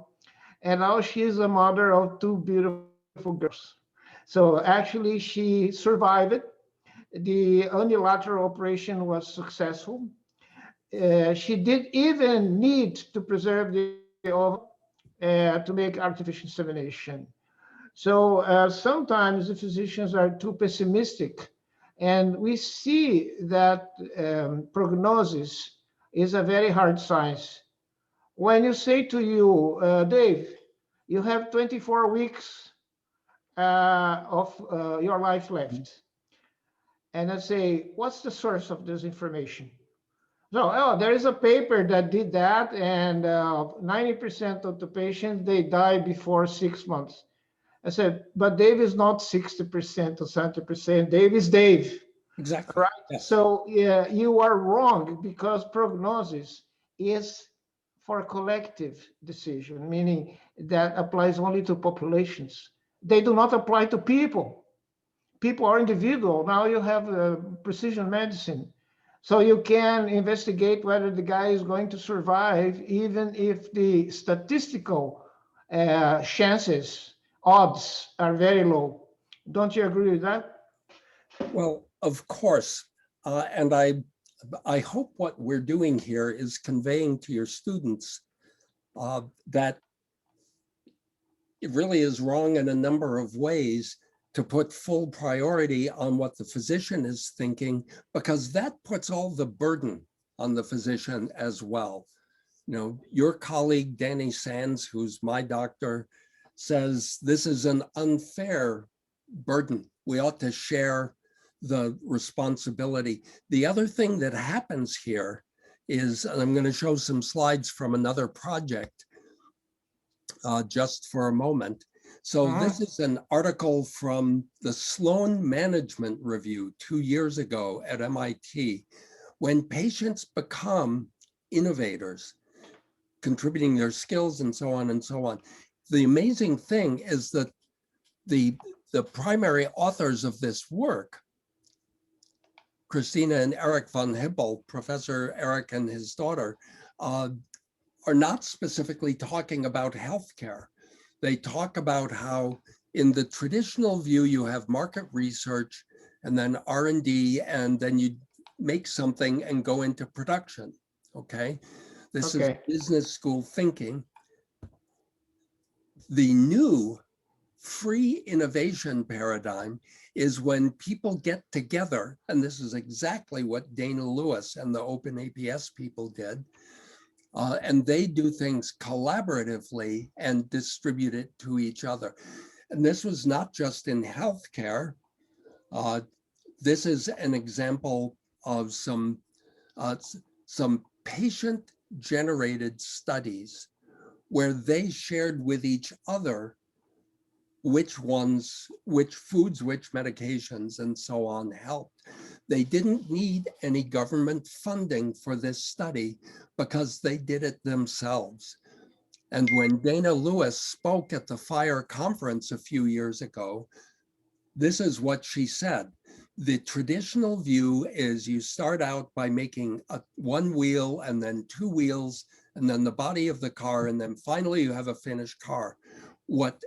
and now she's a mother of two beautiful girls. So actually, she survived it. The unilateral operation was successful. She did even need to preserve the ova to make artificial insemination. So sometimes the physicians are too pessimistic, and we see that prognosis is a very hard science. When you say to you, Dave, you have 24 weeks of your life left. And I say, what's the source of this information? So, there is a paper that did that, and 90% of the patients, they die before 6 months. I said, but Dave is not 60% or 70%. Dave is Dave, Exactly. right? Yes. So yeah, you are wrong because prognosis is for collective decision, meaning that applies only to populations. They do not apply to people. People are individual. Now you have precision medicine. So you can investigate whether the guy is going to survive, even if the statistical chances, odds are very low. Don't you agree with that? Well, of course. And I hope what we're doing here is conveying to your students that it really is wrong in a number of ways to put full priority on what the physician is thinking, because that puts all the burden on the physician as well. You know, your colleague, Danny Sands, who's my doctor, says this is an unfair burden. We ought to share the responsibility. The other thing that happens here is, and I'm going to show some slides from another project just for a moment. So this is an article from the Sloan Management Review 2 years ago at MIT. When patients become innovators, contributing their skills and so on and so on. The amazing thing is that the primary authors of this work, Christina and Eric von Hippel, Professor Eric and his daughter, are are not specifically talking about healthcare. They talk about how in the traditional view, you have market research and then R&D, and then you make something and go into production, okay? This is business school thinking. The new free innovation paradigm is when people get together, and this is exactly what Dana Lewis and the Open APS people did, and they do things collaboratively and distribute it to each other. And this was not just in healthcare. This is an example of some patient-generated studies where they shared with each other which foods, which medications, and so on helped. They didn't need any government funding for this study because they did it themselves. And when Dana Lewis spoke at the FIRE conference a few years ago, this is what she said. The traditional view is you start out by making one wheel and then two wheels and then the body of the car, and then finally you have a finished car. What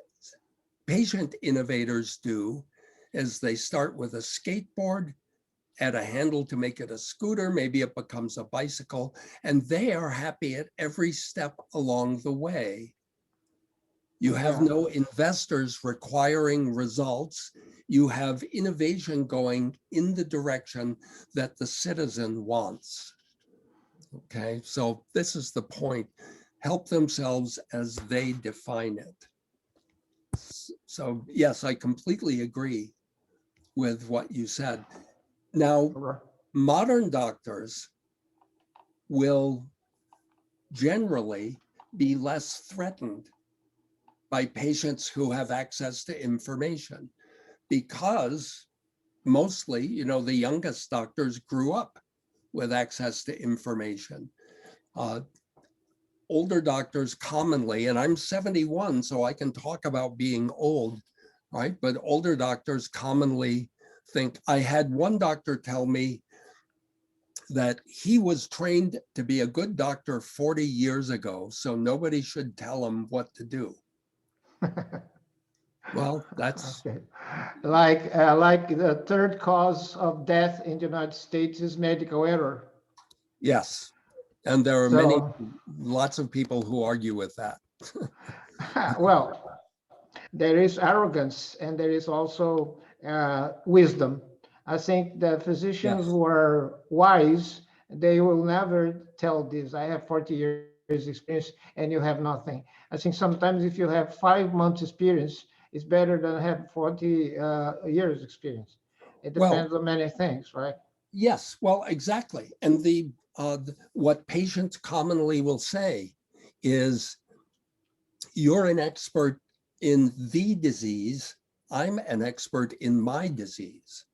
patient innovators do is they start with a skateboard, add a handle to make it a scooter, maybe it becomes a bicycle, and they are happy at every step along the way. You have no investors requiring results. You have innovation going in the direction that the citizen wants. Okay, so this is the point. Help themselves as they define it. So yes, I completely agree with what you said. Now, modern doctors will generally be less threatened by patients who have access to information because mostly, the youngest doctors grew up with access to information. Older doctors commonly, and I'm 71, so I can talk about being old, right? But older doctors commonly think, I had one doctor tell me that he was trained to be a good doctor 40 years ago, so nobody should tell him what to do. Well, that's like the third cause of death in the United States is medical error. Yes, and there are lots of people who argue with that. Well, there is arrogance and there is also wisdom. I think the physicians who are wise, they will never tell this. I have 40 years experience and you have nothing. I think sometimes if you have 5 months experience, it's better than have 40 years experience. It depends on many things, right? Yes, well, exactly. And what patients commonly will say is, you're an expert in the disease, I'm an expert in my disease.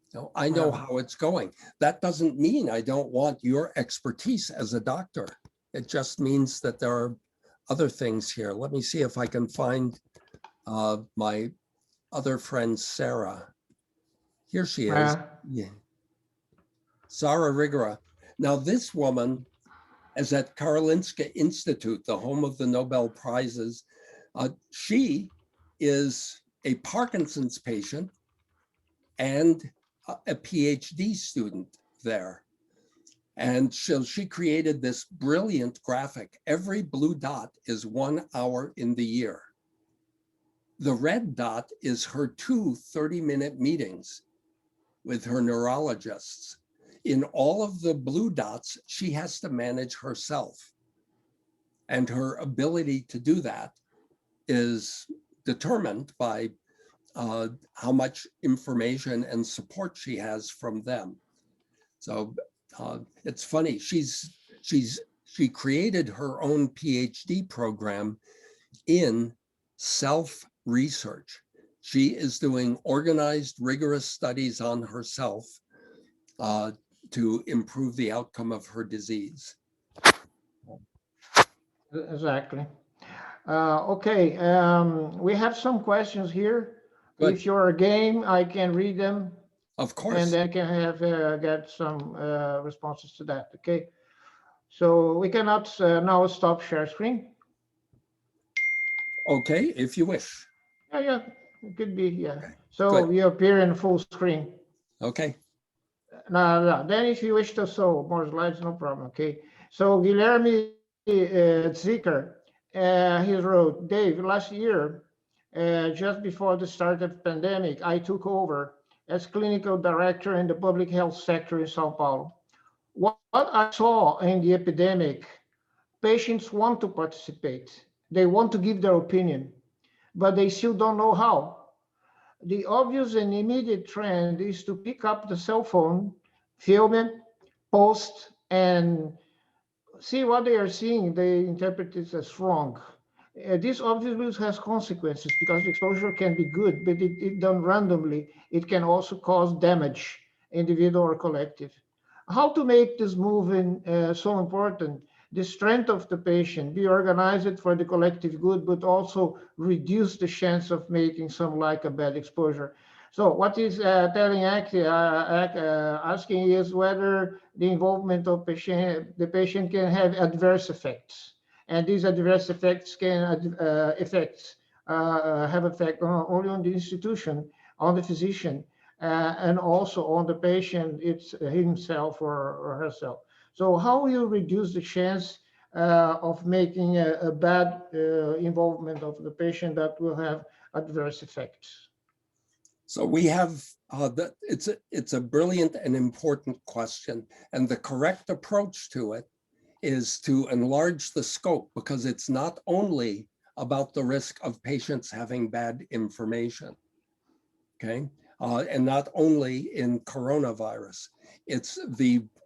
So I know how it's going. That doesn't mean I don't want your expertise as a doctor. It just means that there are other things here. Let me see if I can find my other friend, Sarah. Here she is. Yeah. Sarah Rigera. Now this woman is at Karolinska Institute, the home of the Nobel Prizes. She is a Parkinson's patient and a PhD student there. And she created this brilliant graphic. Every blue dot is 1 hour in the year. The red dot is her 2 30-minute meetings with her neurologists. In all of the blue dots, she has to manage herself. And her ability to do that is determined by how much information and support she has from them. So it's funny, she created her own PhD program in self-research. She is doing organized, rigorous studies on herself to improve the outcome of her disease. Exactly. Okay, we have some questions here. Good. If you're game, I can read them. Of course. And then can have get some responses to that. Okay. So we cannot now stop share screen. Okay, if you wish. Yeah, it could be, yeah. Okay, So good. we appear in full screen. Okay. No. Then if you wish to show more slides, no problem, okay? So Guilherme Zicker, he wrote, Dave, last year, just before the start of the pandemic, I took over as clinical director in the public health sector in Sao Paulo. What I saw in the epidemic, patients want to participate. They want to give their opinion, but they still don't know how. The obvious and immediate trend is to pick up the cell phone, film it, post, and see what they are seeing. They interpret it as wrong. This obviously has consequences because the exposure can be good, but it done randomly, it can also cause damage, individual or collective. How to make this movement so important? The strength of the patient, be organized for the collective good, but also reduce the chance of making some like a bad exposure. So what is telling asking is whether the involvement of the patient can have adverse effects, and these adverse effects can have effect only on the institution, on the physician, and also on the patient himself or herself. So how will you reduce the chance of making a bad involvement of the patient that will have adverse effects? So we have, it's a brilliant and important question. And the correct approach to it is to enlarge the scope, because it's not only about the risk of patients having bad information, okay? And not only in coronavirus. It's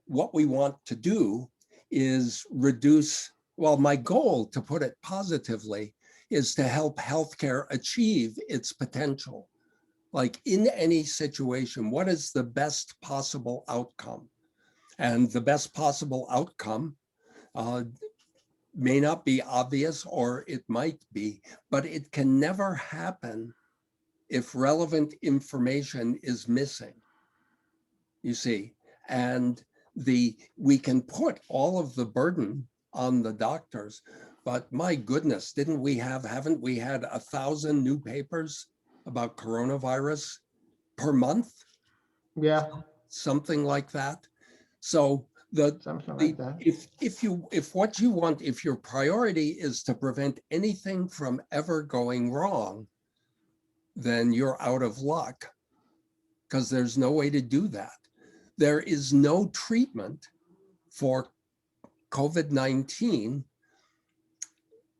what we want to do is reduce, well, my goal, to put it positively, is to help healthcare achieve its potential. Like in any situation, what is the best possible outcome? And the best possible outcome may not be obvious, or it might be, but it can never happen if relevant information is missing, you see. And we can put all of the burden on the doctors, but my goodness, haven't we had 1,000 new papers about coronavirus per month? Yeah, Something like that. So something like that. if your priority is to prevent anything from ever going wrong, then you're out of luck, because there's no way to do that. There is no treatment for COVID-19,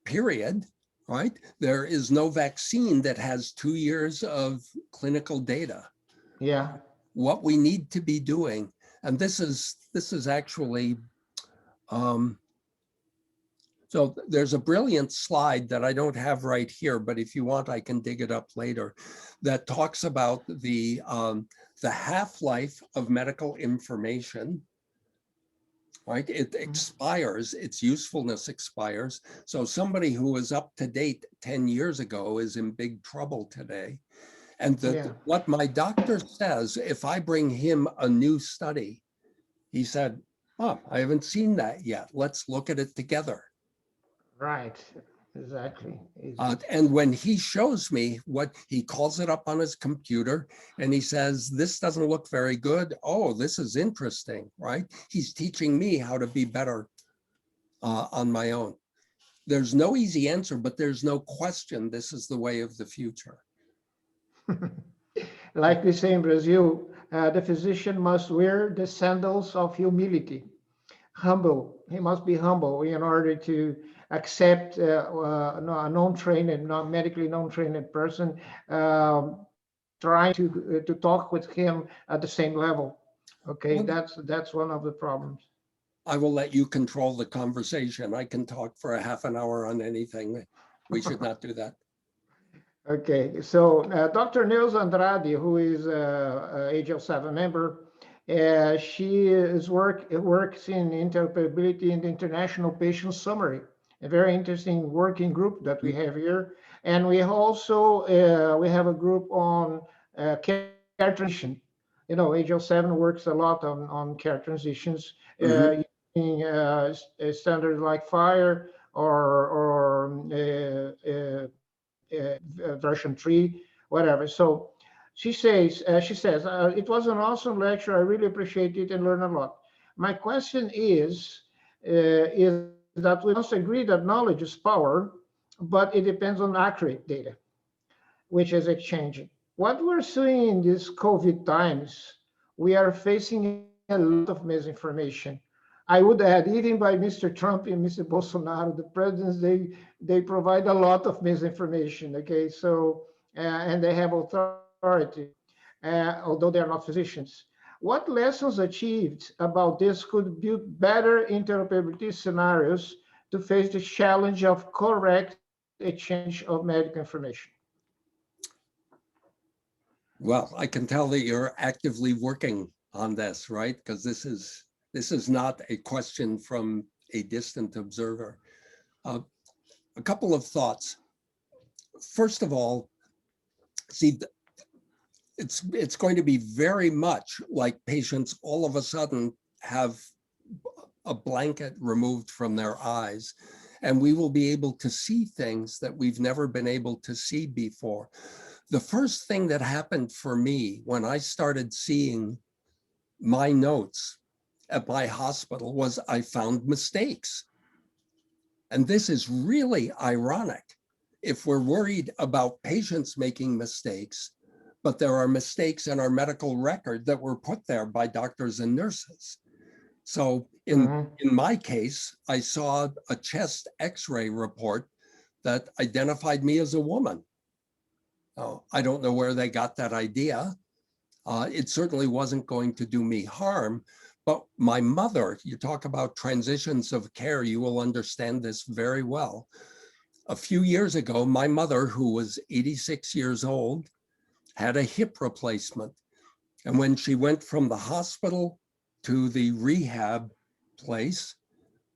period, right? There is no vaccine that has 2 years of clinical data. Yeah. What we need to be doing, and this is actually, so there's a brilliant slide that I don't have right here, but if you want, I can dig it up later, that talks about the half-life of medical information, right? It expires, its usefulness expires. So somebody who was up to date 10 years ago is in big trouble today. And what my doctor says, if I bring him a new study, he said, oh, I haven't seen that yet. Let's look at it together. Right, exactly. And when he shows me what, he calls it up on his computer and he says, this doesn't look very good. Oh, this is interesting, right? He's teaching me how to be better on my own. There's no easy answer, but there's no question this is the way of the future. Like we say in Brazil, the physician must wear the sandals of humility. Humble. He must be humble in order to accept a non-trained, not medically non-trained person trying to talk with him at the same level. Okay, that's one of the problems. I will let you control the conversation. I can talk for a half an hour on anything. We should not do that. Okay, so Dr. Nils Andrade, who is a HL7 member, she works in interoperability in the International Patient Summary, a very interesting working group that we have here. And we also we have a group on care transition. You know, HL7 works a lot on care transitions. standards like FIRE or version 3, whatever. So she says, it was an awesome lecture. I really appreciate it and learn a lot. My question is that we must agree that knowledge is power, but it depends on accurate data, which is exchanging. What we're seeing in these COVID times, we are facing a lot of misinformation. I would add, even by Mr. Trump and Mr. Bolsonaro, the presidents, they provide a lot of misinformation. Okay, so and they have authority, although they are not physicians. What lessons achieved about this could build better interoperability scenarios to face the challenge of correct exchange of medical information? Well, I can tell that you're actively working on this, right? Because this is not a question from a distant observer. A couple of thoughts. First of all, see, it's going to be very much like patients all of a sudden have a blanket removed from their eyes, and we will be able to see things that we've never been able to see before. The first thing that happened for me when I started seeing my notes at my hospital was I found mistakes. And this is really ironic if we're worried about patients making mistakes, but there are mistakes in our medical record that were put there by doctors and nurses. So in my case, I saw a chest x-ray report that identified me as a woman. I don't know where they got that idea. It certainly wasn't going to do me harm, but my mother, you talk about transitions of care, you will understand this very well. A few years ago, my mother, who was 86 years old, had a hip replacement. And when she went from the hospital to the rehab place,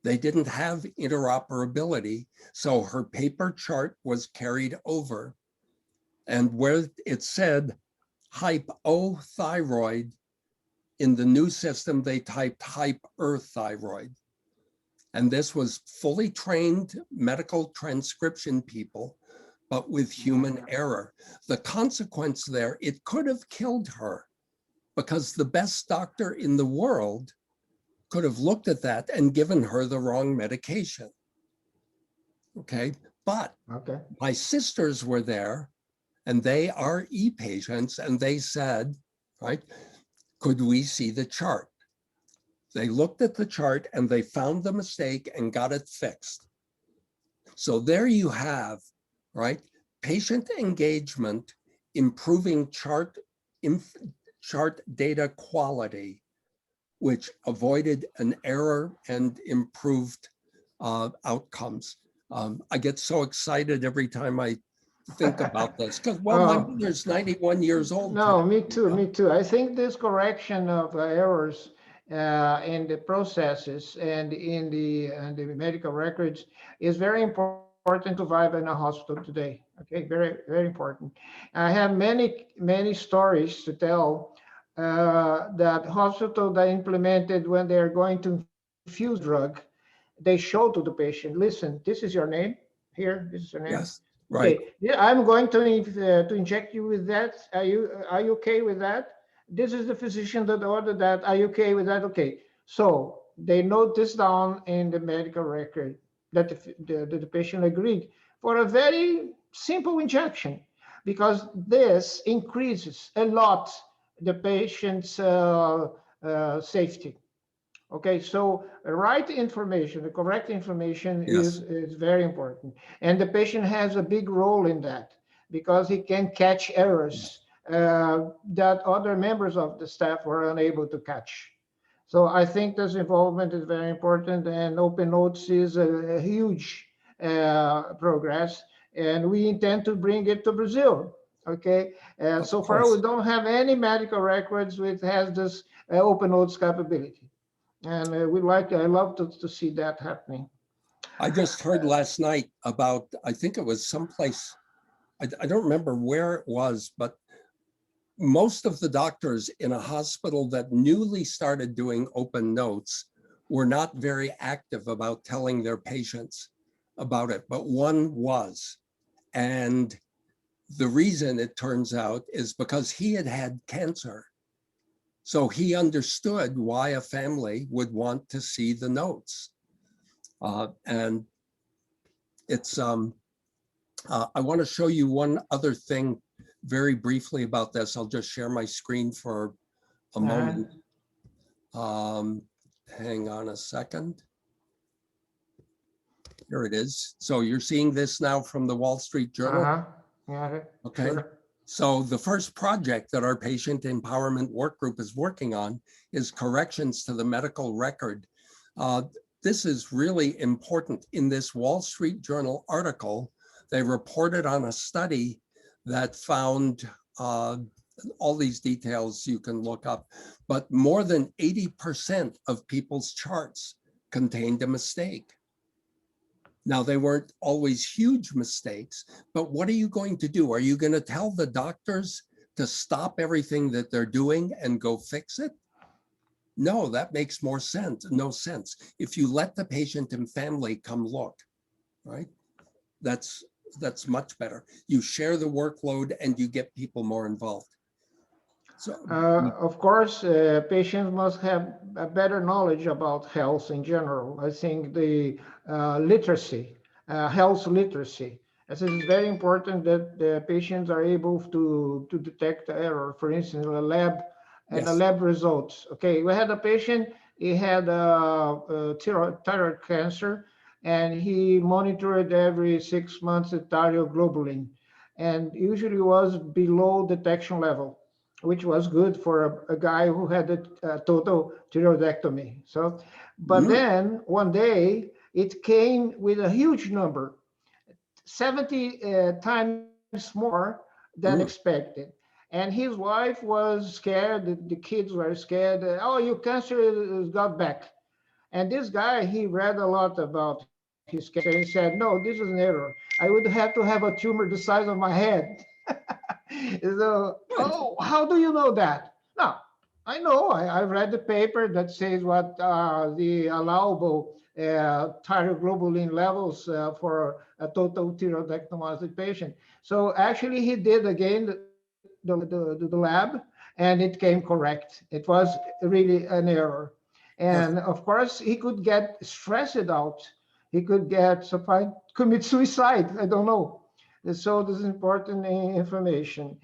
they didn't have interoperability. So her paper chart was carried over. And where it said hypothyroid, in the new system, they typed hyperthyroid. And this was fully trained medical transcription people, but with human error. The consequence there, it could have killed her because the best doctor in the world could have looked at that and given her the wrong medication. Okay, but my sisters were there and they are e-patients and they said, right, could we see the chart? They looked at the chart and they found the mistake and got it fixed. So there you have, right, patient engagement, improving chart data quality, which avoided an error and improved outcomes. I get so excited every time I think about this because, well, my mother's 91 years old. No, today. me too. I think this correction of errors in the processes and in the medical records is very important to survive in a hospital today. Okay, very, very important. I have many stories to tell that hospital that implemented when they're going to infuse drug, they show to the patient, listen, this is your name here, this is your name. Yes, right. Okay, yeah, I'm going to inject you with that. Are you okay with that? This is the physician that ordered that. Are you okay with that? Okay, so they note this down in the medical record that the patient agreed for a very simple injection, because this increases a lot the patient's safety. Okay, so right information, the correct information Yes. is very important. And the patient has a big role in that because he can catch errors that other members of the staff were unable to catch. So I think this involvement is very important, and Open Notes is a huge progress, and we intend to bring it to Brazil. Okay, so far we don't have any medical records which has this Open Notes capability. And I love to see that happening. I just heard last night about, I think it was someplace, I don't remember where it was, but most of the doctors in a hospital that newly started doing Open Notes were not very active about telling their patients about it, but one was. And the reason, it turns out, is because he had had cancer. So he understood why a family would want to see the notes. And it's, I want to show you one other thing very briefly about this. I'll just share my screen for a moment. Hang on a second. Here it is. So you're seeing this now from the Wall Street Journal? Yeah, Okay. sure. So the first project that our patient empowerment work group is working on is corrections to the medical record. This is really important. In this Wall Street Journal article, they reported on a study that found all these details you can look up, but more than 80% of people's charts contained a mistake. Now, they weren't always huge mistakes, but what are you going to do? Are you going to tell the doctors to stop everything that they're doing and go fix it? No, that makes more sense. No sense. If you let the patient and family come look, right? That's much better. You share the workload and you get people more involved. So, Of course, patients must have a better knowledge about health in general. I think the literacy, health literacy, this is very important that the patients are able to detect error, for instance, in a lab and the yes. lab results. Okay, we had a patient, he had thyroid cancer, and he monitored every 6 months the thyroglobulin, and usually was below detection level, which was good for a guy who had a total thyroidectomy. So, but then one day it came with a huge number, 70 times more than expected. And his wife was scared, the kids were scared. Oh, your cancer has got back. And this guy, he read a lot about his cancer. He said, no, this is an error. I would have to have a tumor the size of my head. So, oh, how do you know that? No, I know. I read the paper that says what the allowable thyroglobulin levels for a total thyroidectomy patient. So actually, he did again the lab, and it came correct. It was really an error. And of course, he could get stressed out. He could get commit suicide. I don't know. So this is important information.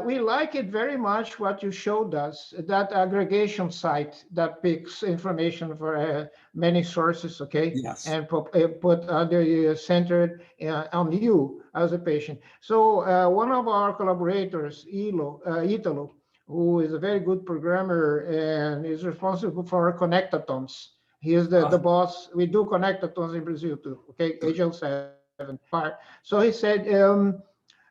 We like it very much what you showed us, that aggregation site that picks information for many sources, okay? Yes. And put under centered on you as a patient. So one of our collaborators, Italo, who is a very good programmer and is responsible for connectatons. He is the boss. We do connectatons in Brazil too, okay? HL7 fire. So he said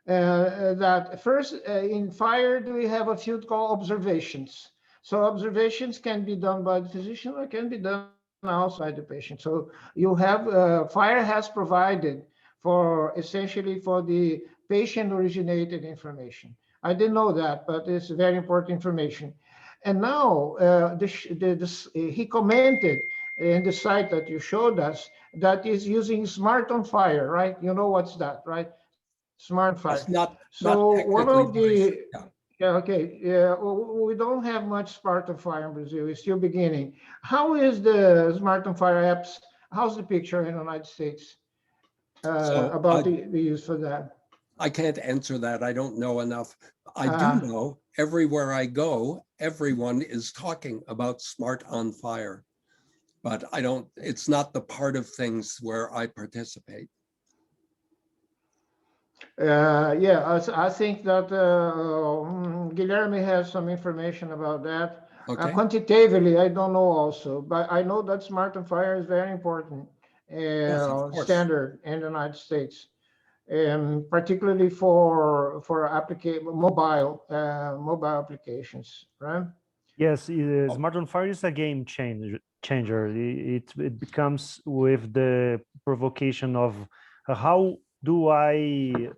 that first in fire, we have a field called observations. So observations can be done by the physician or can be done also by the patient. So you have, fire has provided for essentially for the patient originated information. I didn't know that, but it's very important information. And now he commented in the site that you showed us that is using smart on fire, right? You know what's that, right? Smart on fire. That's not One of technically the yeah, okay, yeah, we don't have much smart on fire in Brazil. It's still beginning. How is the smart on fire apps? How's the picture in the United States about the use for that? I can't answer that. I don't know enough. I do know everywhere I go, everyone is talking about smart on fire, but it's not the part of things where I participate. Yeah, I think that Guilherme has some information about that. Okay. Quantitatively, I don't know also, but I know that smart on fire is very important Yes, of course. standard in the United States. Particularly for mobile applications, right? Yes, Smart on Fire is a game changer. It becomes with the provocation of how do I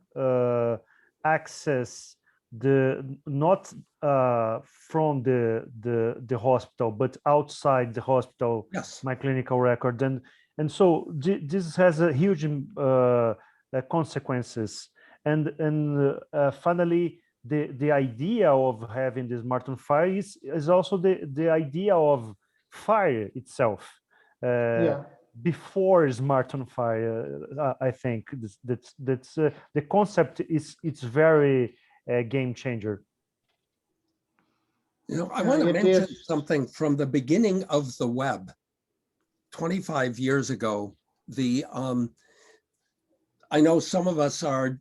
access not from the hospital, but outside the hospital, Yes. my clinical record, and so this has a huge consequences, and finally the idea of having the smart on fire is also the idea of fire itself. Yeah. Before smart on fire, I think that's the concept is it's very game changer. You know, I want to It mention is. something from the beginning of the web. 25 years ago, I know some of us have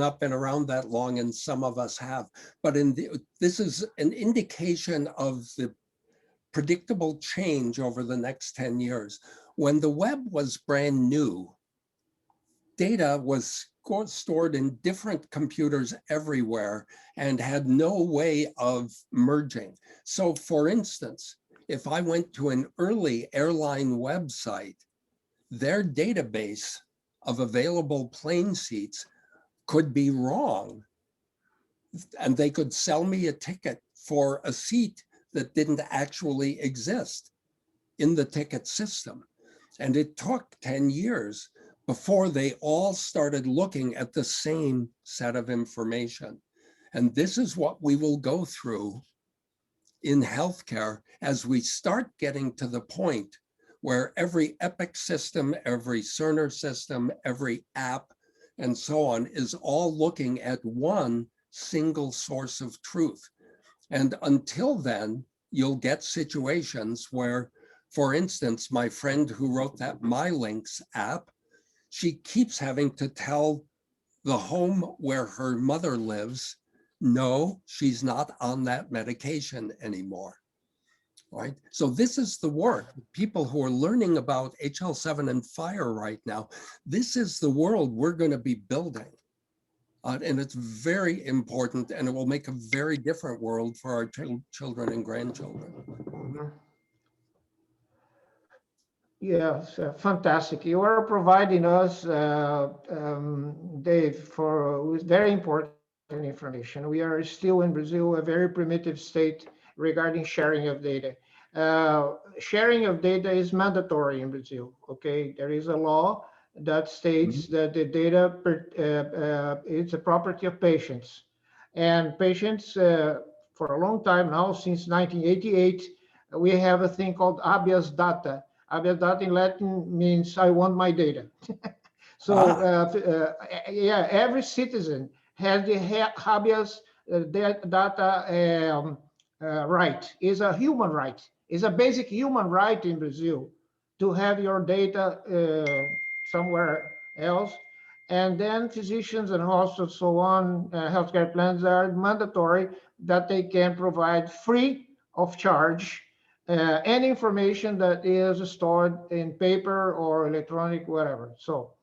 not been around that long, and some of us have, but this is an indication of the predictable change over the next 10 years. When the web was brand new, data was stored in different computers everywhere and had no way of merging. So for instance, if I went to an early airline website, their database of available plane seats could be wrong. And they could sell me a ticket for a seat that didn't actually exist in the ticket system. And it took 10 years before they all started looking at the same set of information. And this is what we will go through in healthcare as we start getting to the point where every Epic system, every Cerner system, every app, and so on is all looking at one single source of truth. And until then, you'll get situations where, for instance, my friend who wrote that MyLinks app, she keeps having to tell the home where her mother lives, no, she's not on that medication anymore, right? So this is the work. People who are learning about HL7 and fire right now, this is the world we're going to be building. And it's very important, and it will make a very different world for our children and grandchildren. Mhm. Yes, fantastic. You are providing us, Dave, with very important information. We are still in Brazil, a very primitive state regarding sharing of data. Sharing of data is mandatory in Brazil. Okay, there is a law that states that the data it's a property of patients, and patients for a long time now, since 1988, we have a thing called habeas data. Habeas data in Latin means I want my data. So yeah, every citizen has the habeas data right. Is a human right. Is a basic human right in Brazil to have your data somewhere else. And then physicians and hospitals, so on, healthcare plans are mandatory that they can provide free of charge any information that is stored in paper or electronic, whatever. So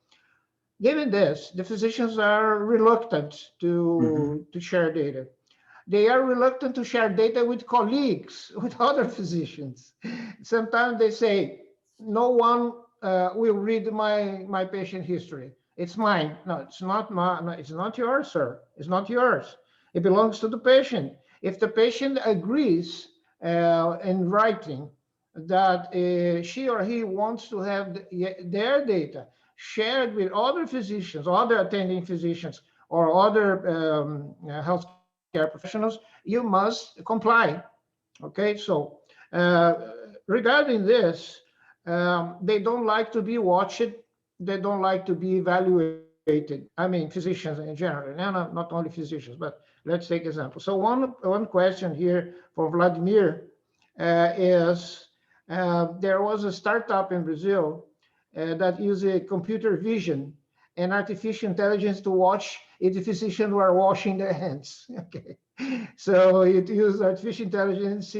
given this, the physicians are reluctant to share data. They are reluctant to share data with colleagues, with other physicians. Sometimes they say, no one will read my patient history. It's mine. No, it's not mine. No, it's not yours, sir. It's not yours. It belongs to the patient. If the patient agrees in writing that she or he wants to have their data shared with other physicians, other attending physicians, or other healthcare professionals, you must comply. Okay, so uh, regarding this, they don't like to be watched. They don't like to be evaluated. I mean, physicians in general, not only physicians, but let's take example. So one question here for Vladimir is there was a startup in Brazil that uses computer vision and artificial intelligence to watch if the physicians were washing their hands. Okay, so it used artificial intelligence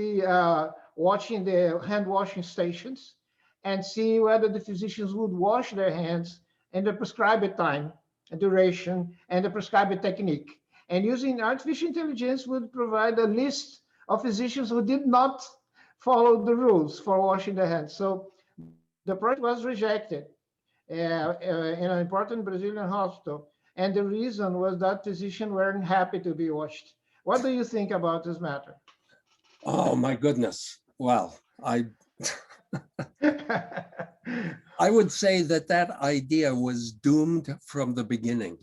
watching the hand washing stations and see whether the physicians would wash their hands and the prescribed time, duration, and the prescribed technique. And using artificial intelligence would provide a list of physicians who did not follow the rules for washing their hands. So the project was rejected in an important Brazilian hospital And the reason was that physicians weren't happy to be watched. What do you think about this matter? Oh my goodness. Well, I would say that that idea was doomed from the beginning.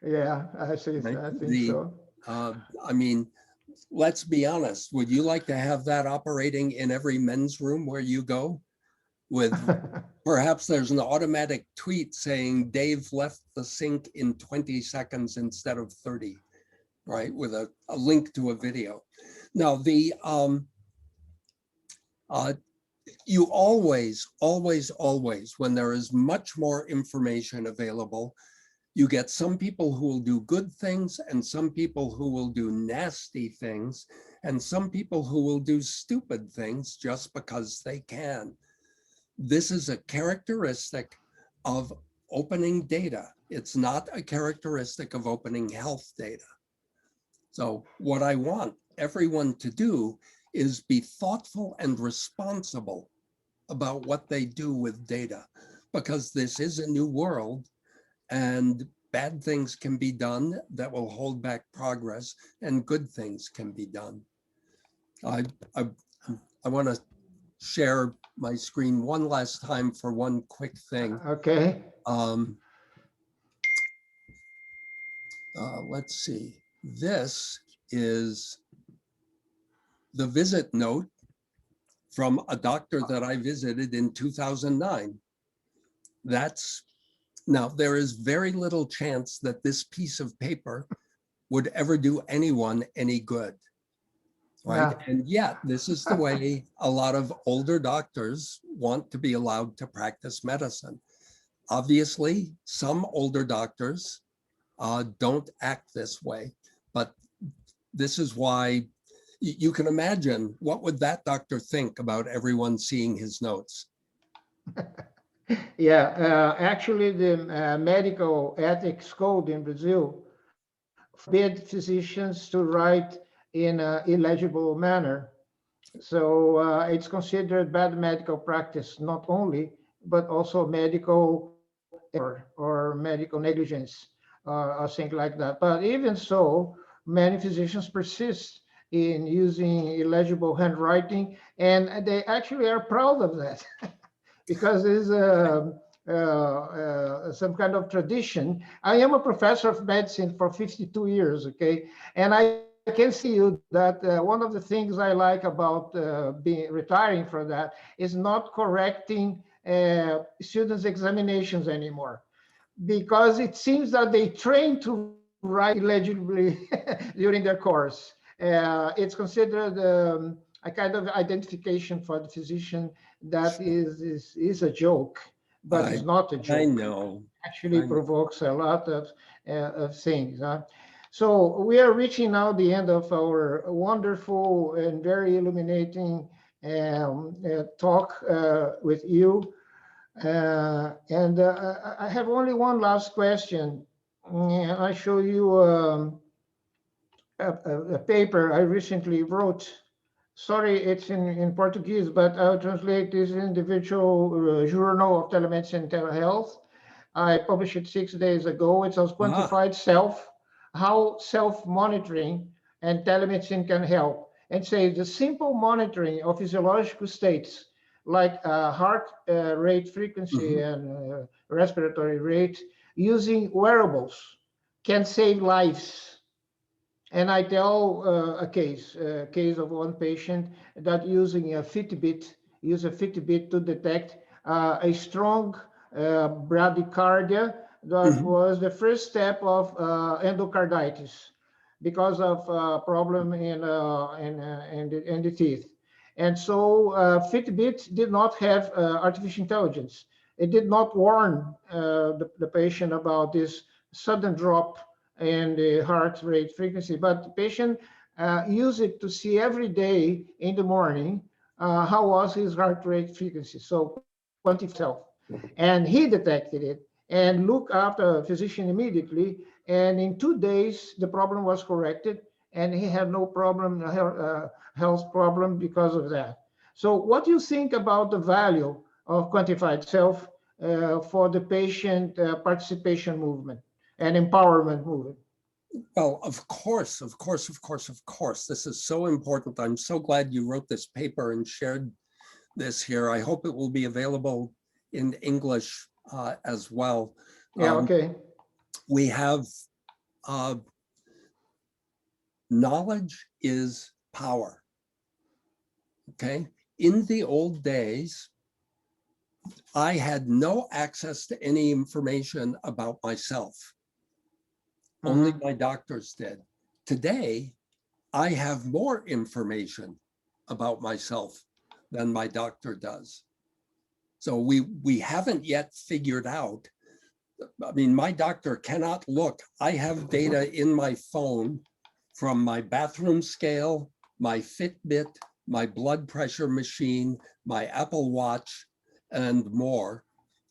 Yeah, I think so. I mean, let's be honest. Would you like to have that operating in every men's room where you go? With perhaps there's an automatic tweet saying Dave left the sink in 20 seconds instead of 30, right? With a link to a video. Now, you always, when there is much more information available, you get some people who will do good things and some people who will do nasty things and some people who will do stupid things just because they can. This is a characteristic of opening data. It's not a characteristic of opening health data. So what I want everyone to do is be thoughtful and responsible about what they do with data, because this is a new world and bad things can be done that will hold back progress and good things can be done. I want to share my screen one last time for one quick thing. Okay. Let's see. This is the visit note from a doctor that I visited in 2009. Now, there is very little chance that this piece of paper would ever do anyone any good, right? Yeah. And yet, this is the way a lot of older doctors want to be allowed to practice medicine. Obviously, some older doctors don't act this way, but this is why you can imagine what would that doctor think about everyone seeing his notes. Yeah, actually, the medical ethics code in Brazil forbid physicians to write in an illegible manner. So it's considered bad medical practice, not only, but also medical error or medical negligence or things like that. But even so, many physicians persist in using illegible handwriting, and they actually are proud of that. Because there's some kind of tradition. I am a professor of medicine for 52 years, okay? And I can see you that one of the things I like about retiring from that is not correcting students' examinations anymore, because it seems that they train to write illegibly during their course. It's considered a kind of identification for the physician that is a joke, but it's not a joke. I know. Actually provokes a lot of things. Huh? So we are reaching now the end of our wonderful and very illuminating talk with you. And I have only one last question. I show you a paper I recently wrote. Sorry, it's in Portuguese, but I'll translate this individual Journal of Telemedicine and Telehealth. I published it 6 days ago. It says Quantified Self, How Self-Monitoring and Telemedicine Can Help. And say the simple monitoring of physiological states like heart rate frequency and respiratory rate using wearables can save lives. And I tell a case of one patient that using a Fitbit to detect a strong bradycardia that was the first step of endocarditis because of problem in the teeth. And so Fitbit did not have artificial intelligence. It did not warn the patient about this sudden drop and the heart rate frequency, but the patient used it to see every day in the morning how was his heart rate frequency, so quantify self. And he detected it and looked after a physician immediately, and in 2 days the problem was corrected and he had no problem, health problem because of that. So what do you think about the value of quantified self for the patient participation movement? and empowerment movement. Well, of course, of course, of course, of course. This is so important. I'm so glad you wrote this paper and shared this here. I hope it will be available in English as well. Yeah, okay. We have knowledge is power. Okay. In the old days, I had no access to any information about myself. Only my doctors did. Today, I have more information about myself than my doctor does. So we haven't yet figured out. I mean, my doctor cannot look. I have data in my phone from my bathroom scale, my Fitbit, my blood pressure machine, my Apple Watch, and more.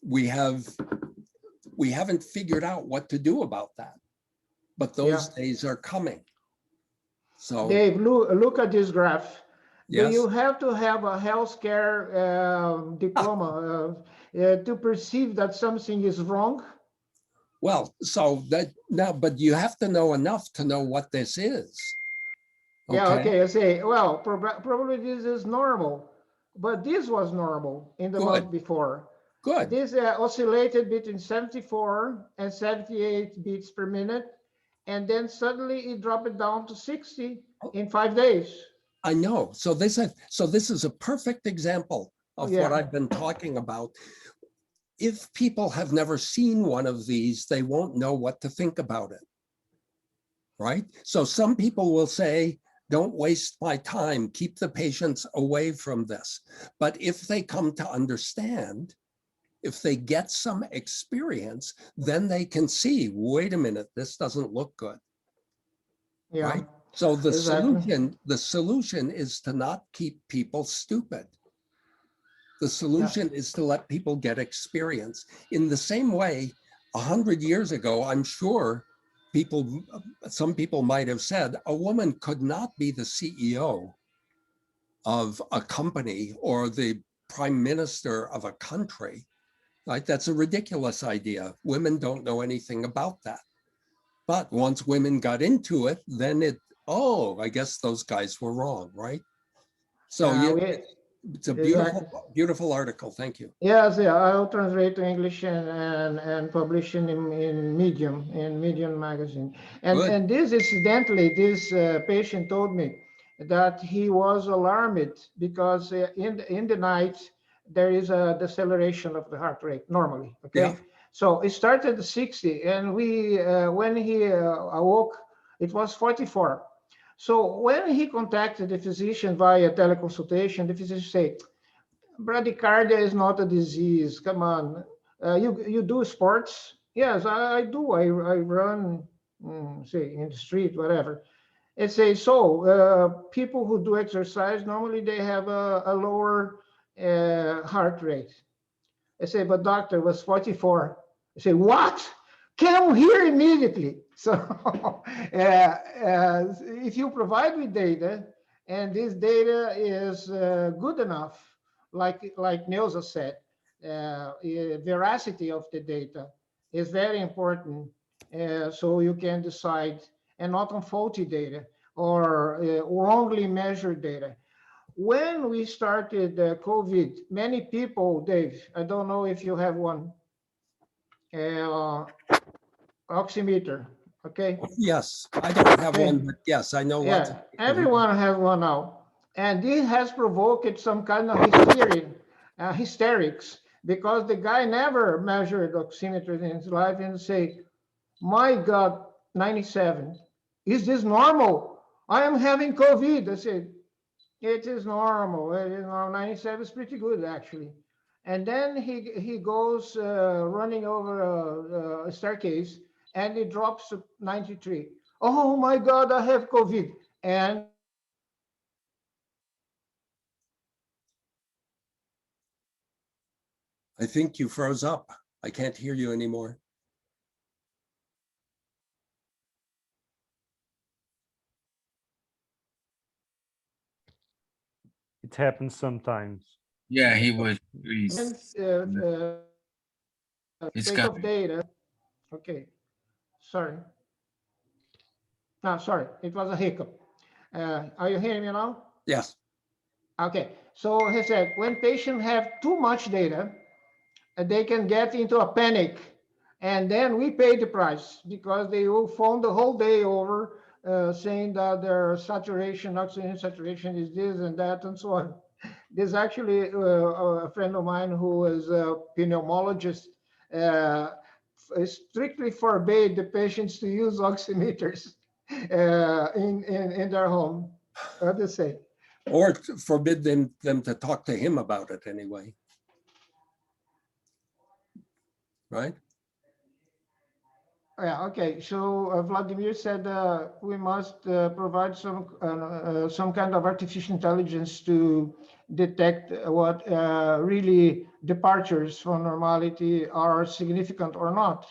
We haven't figured out what to do about that, but those days are coming. So Dave, look at this graph. Do yes. you have to have a healthcare diploma to perceive that something is wrong? Well, so that now, but you have to know enough to know what this is. Yeah, okay, I say, well, probably this is normal, but this was normal in the month before. Good. This oscillated between 74 and 78 beats per minute, and then suddenly it dropped down to 60 in 5 days. I know. So this is a perfect example of what I've been talking about. If people have never seen one of these, they won't know what to think about it. Right? So some people will say, don't waste my time, keep the patients away from this. But if they come to understand, if they get some experience, then they can see, wait a minute, this doesn't look good. Yeah. Right? So the Exactly. solution is to not keep people stupid. The solution is to let people get experience. In the same way, 100 years ago, I'm sure some people might have said, a woman could not be the CEO of a company or the prime minister of a country. Right? That's a ridiculous idea. Women don't know anything about that. But once women got into it, then I guess those guys were wrong, right? So it's a beautiful, beautiful article. Thank you. Yes, yeah, I'll translate to English and publish in Medium magazine. And this, incidentally, this patient told me that he was alarmed because in the night there is a deceleration of the heart rate normally. Okay, Yeah. so it started at 60, and when he awoke, it was 44. So when he contacted the physician via teleconsultation, the physician said, bradycardia is not a disease. Come on. You do sports? Yes, I do. I run, say, in the street, whatever. It says, so people who do exercise, normally they have a lower heart rate. I say, but doctor, it was 44. I say, what? Come here immediately. So if you provide with data, and this data is good enough, like Nilsa said, veracity of the data is very important. So you can decide, and not on faulty data or wrongly measured data. When we started COVID, many people, Dave, I don't know if you have one, oximeter, okay? Yes, I don't have one, but yes, I know lots of people. Everyone has one now. And this has provoked some kind of hysterics, because the guy never measured oximeter in his life and say, my God, 97, is this normal? I am having COVID. I said, it is normal. It is normal. 97 is pretty good, actually. And then he goes running over a staircase, and it drops to 93. Oh my God, I have COVID. And I think you froze up. I can't hear you anymore. It happens sometimes. Yeah, he was. sake of data. Okay. Sorry. No, sorry, it was a hiccup. Are you hearing me now? Yes. Okay, so he said, when patients have too much data, they can get into a panic, and then we pay the price because they will phone the whole day over saying that their saturation, oxygen saturation is this and that and so on. There's actually a friend of mine who is a pneumologist, strictly forbade the patients to use oximeters in their home. What do you say? Or forbid them to talk to him about it anyway. Right? Yeah, okay. So Vladimir said we must provide some kind of artificial intelligence to detect what really departures from normality are significant or not.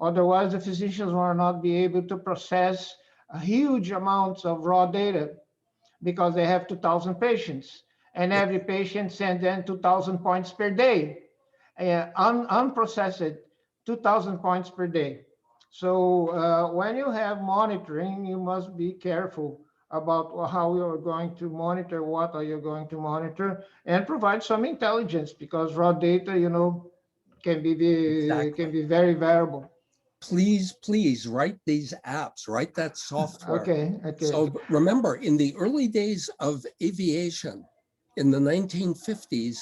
Otherwise, the physicians will not be able to process huge amounts of raw data because they have 2,000 patients, and every patient sends in 2,000 points per day, unprocessed 2,000 points per day. So when you have monitoring, you must be careful about how you are going to monitor, what are you going to monitor, and provide some intelligence, because raw data, can be very variable. Please write these apps, write that software. Okay. So remember, in the early days of aviation, in the 1950s,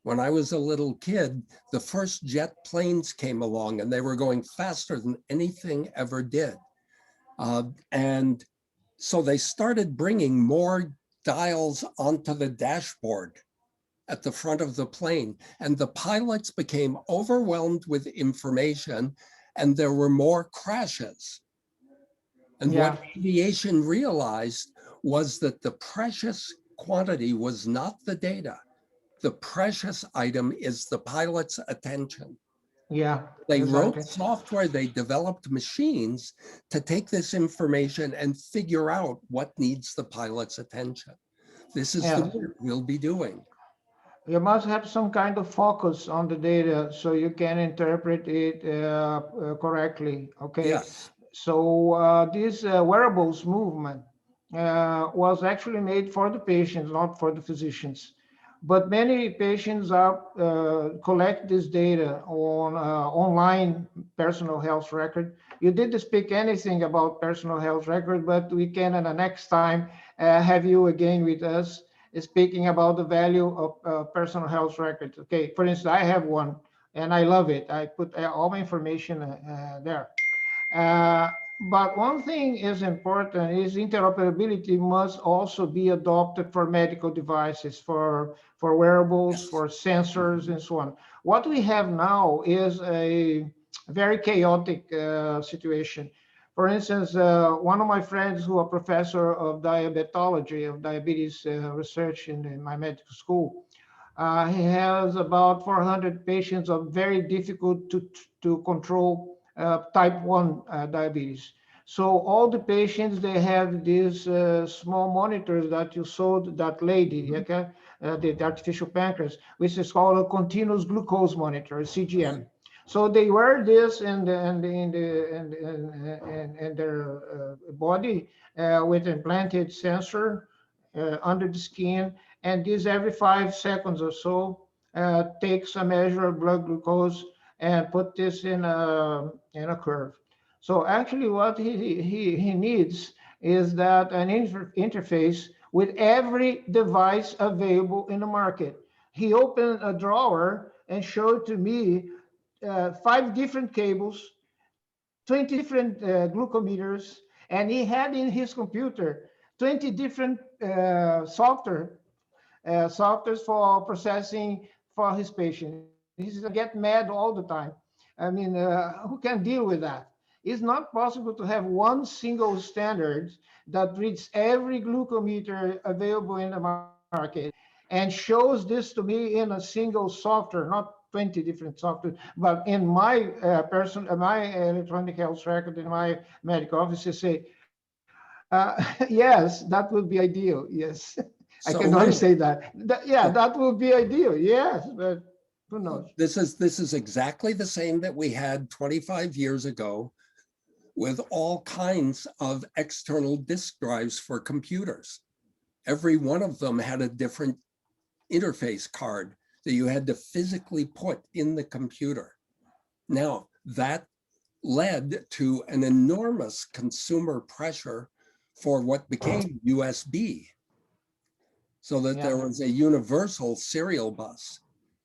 when I was a little kid, the first jet planes came along and they were going faster than anything ever did. And so they started bringing more dials onto the dashboard at the front of the plane, and the pilots became overwhelmed with information, and there were more crashes. And what aviation realized was that the precious quantity was not the data. The precious item is the pilot's attention. Yeah. They exactly. wrote software, they developed machines to take this information and figure out what needs the pilot's attention. This is the work we'll be doing. You must have some kind of focus on the data so you can interpret it correctly. Okay. Yes. So this wearables movement was actually made for the patients, not for the physicians. But many patients collect this data on online personal health record. You didn't speak anything about personal health record, but we can, in the next time, have you again with us, speaking about the value of personal health records. Okay, for instance, I have one and I love it. I put all my information there. But one thing is important is interoperability must also be adopted for medical devices, for wearables, for sensors, and so on. What we have now is a very chaotic situation. For instance, one of my friends who are professor of diabetology, of diabetes research in my medical school, he has about 400 patients of very difficult to control type 1 diabetes. So all the patients, they have these small monitors that you showed that lady, okay? The artificial pancreas, which is called a continuous glucose monitor, CGM. So they wear this in their body with implanted sensor under the skin, and this every 5 seconds or so takes a measure of blood glucose and put this in a curve. So actually what he needs is that an interface with every device available in the market. He opened a drawer and showed to me 5 different cables, 20 different glucometers, and he had in his computer 20 different softwares for processing for his patient. He's gonna get mad all the time. I mean, who can deal with that? It's not possible to have one single standard that reads every glucometer available in the market and shows this to me in a single software, not 20 different software, but in my my electronic health record in my medical office, you say, yes, that would be ideal. Yes, I can only say that. Yeah, that would be ideal. Yes, but who knows? This is exactly the same that we had 25 years ago with all kinds of external disk drives for computers. Every one of them had a different interface card that you had to physically put in the computer. Now, that led to an enormous consumer pressure for what became USB, so that there was a universal serial bus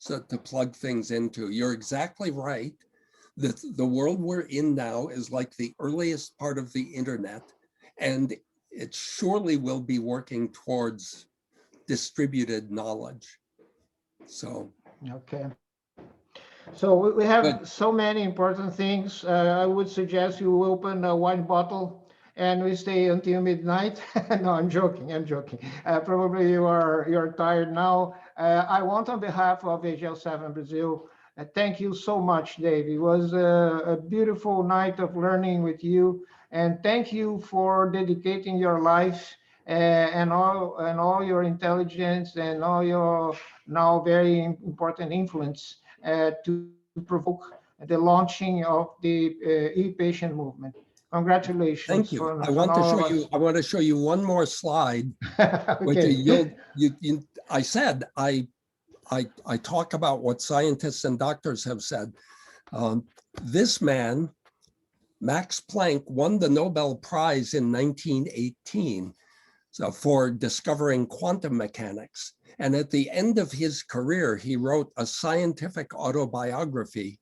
to plug things into. You're exactly right. The world we're in now is like the earliest part of the internet, and it surely will be working towards distributed knowledge. So, Okay. So we have Good. so many important things. I would suggest you open a wine bottle and we stay until midnight. No, I'm joking. I'm joking. Probably you're tired now. I want, on behalf of HL7 Brazil, thank you so much, Dave. It was a beautiful night of learning with you, and thank you for dedicating your life and all your intelligence and all your now very important influence to provoke the launching of the e-patient movement. Congratulations. Thank you. I want to show you one more slide. Which Okay. I said, I talk about what scientists and doctors have said. This man, Max Planck, won the Nobel Prize in 1918 for discovering quantum mechanics. And at the end of his career, he wrote a scientific autobiography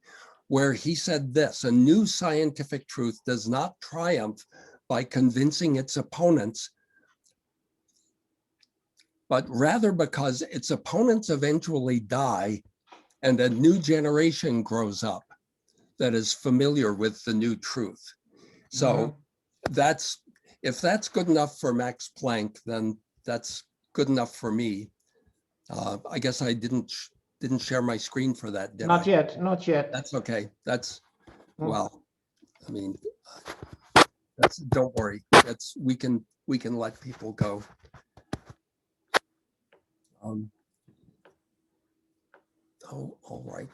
where he said this: a new scientific truth does not triumph by convincing its opponents, but rather because its opponents eventually die and a new generation grows up that is familiar with the new truth. So if that's good enough for Max Planck, then that's good enough for me. I guess I didn't share my screen for that, did I? Not yet, not yet. That's okay. That's, well, I mean, don't worry. We can let people go. Oh, all right.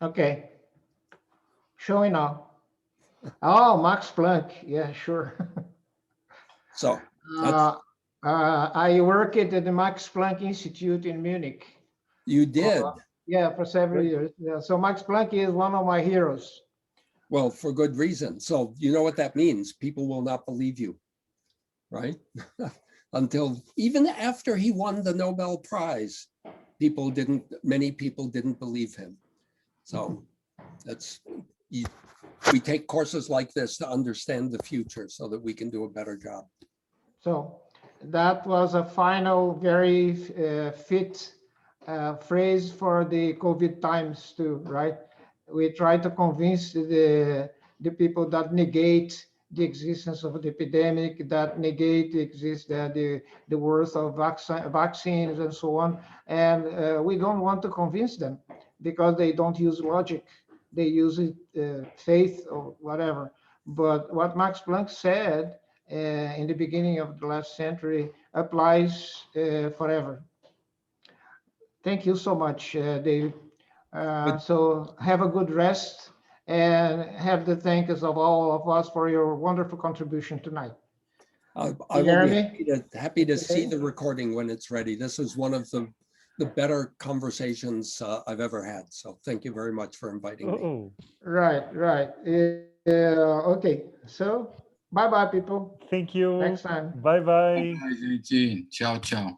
Okay. Showing now. Oh, Max Planck. Yeah, sure. So I worked at the Max Planck Institute in Munich. you did? Yeah, for several years. Yeah. So Max Planck is one of my heroes. Well, for good reason. So you know what that means? People will not believe you, right? Until even after he won the Nobel Prize, many people didn't believe him. So we take courses like this to understand the future so that we can do a better job. So that was a final, very fit phrase for the COVID times too, right? We try to convince the people that negate the existence of the epidemic, that negate the worth of vaccines and so on. And we don't want to convince them because they don't use logic. They use faith or whatever. But what Max Planck said in the beginning of the last century applies forever. Thank you so much, David. So have a good rest and have the thanks of all of us for your wonderful contribution tonight. I will be happy to see the recording when it's ready. This is one of the better conversations I've ever had. So thank you very much for inviting me. Right. Okay, so bye-bye, people. Thank you. Next time. Bye-bye. Bye, gente. Tchau, tchau.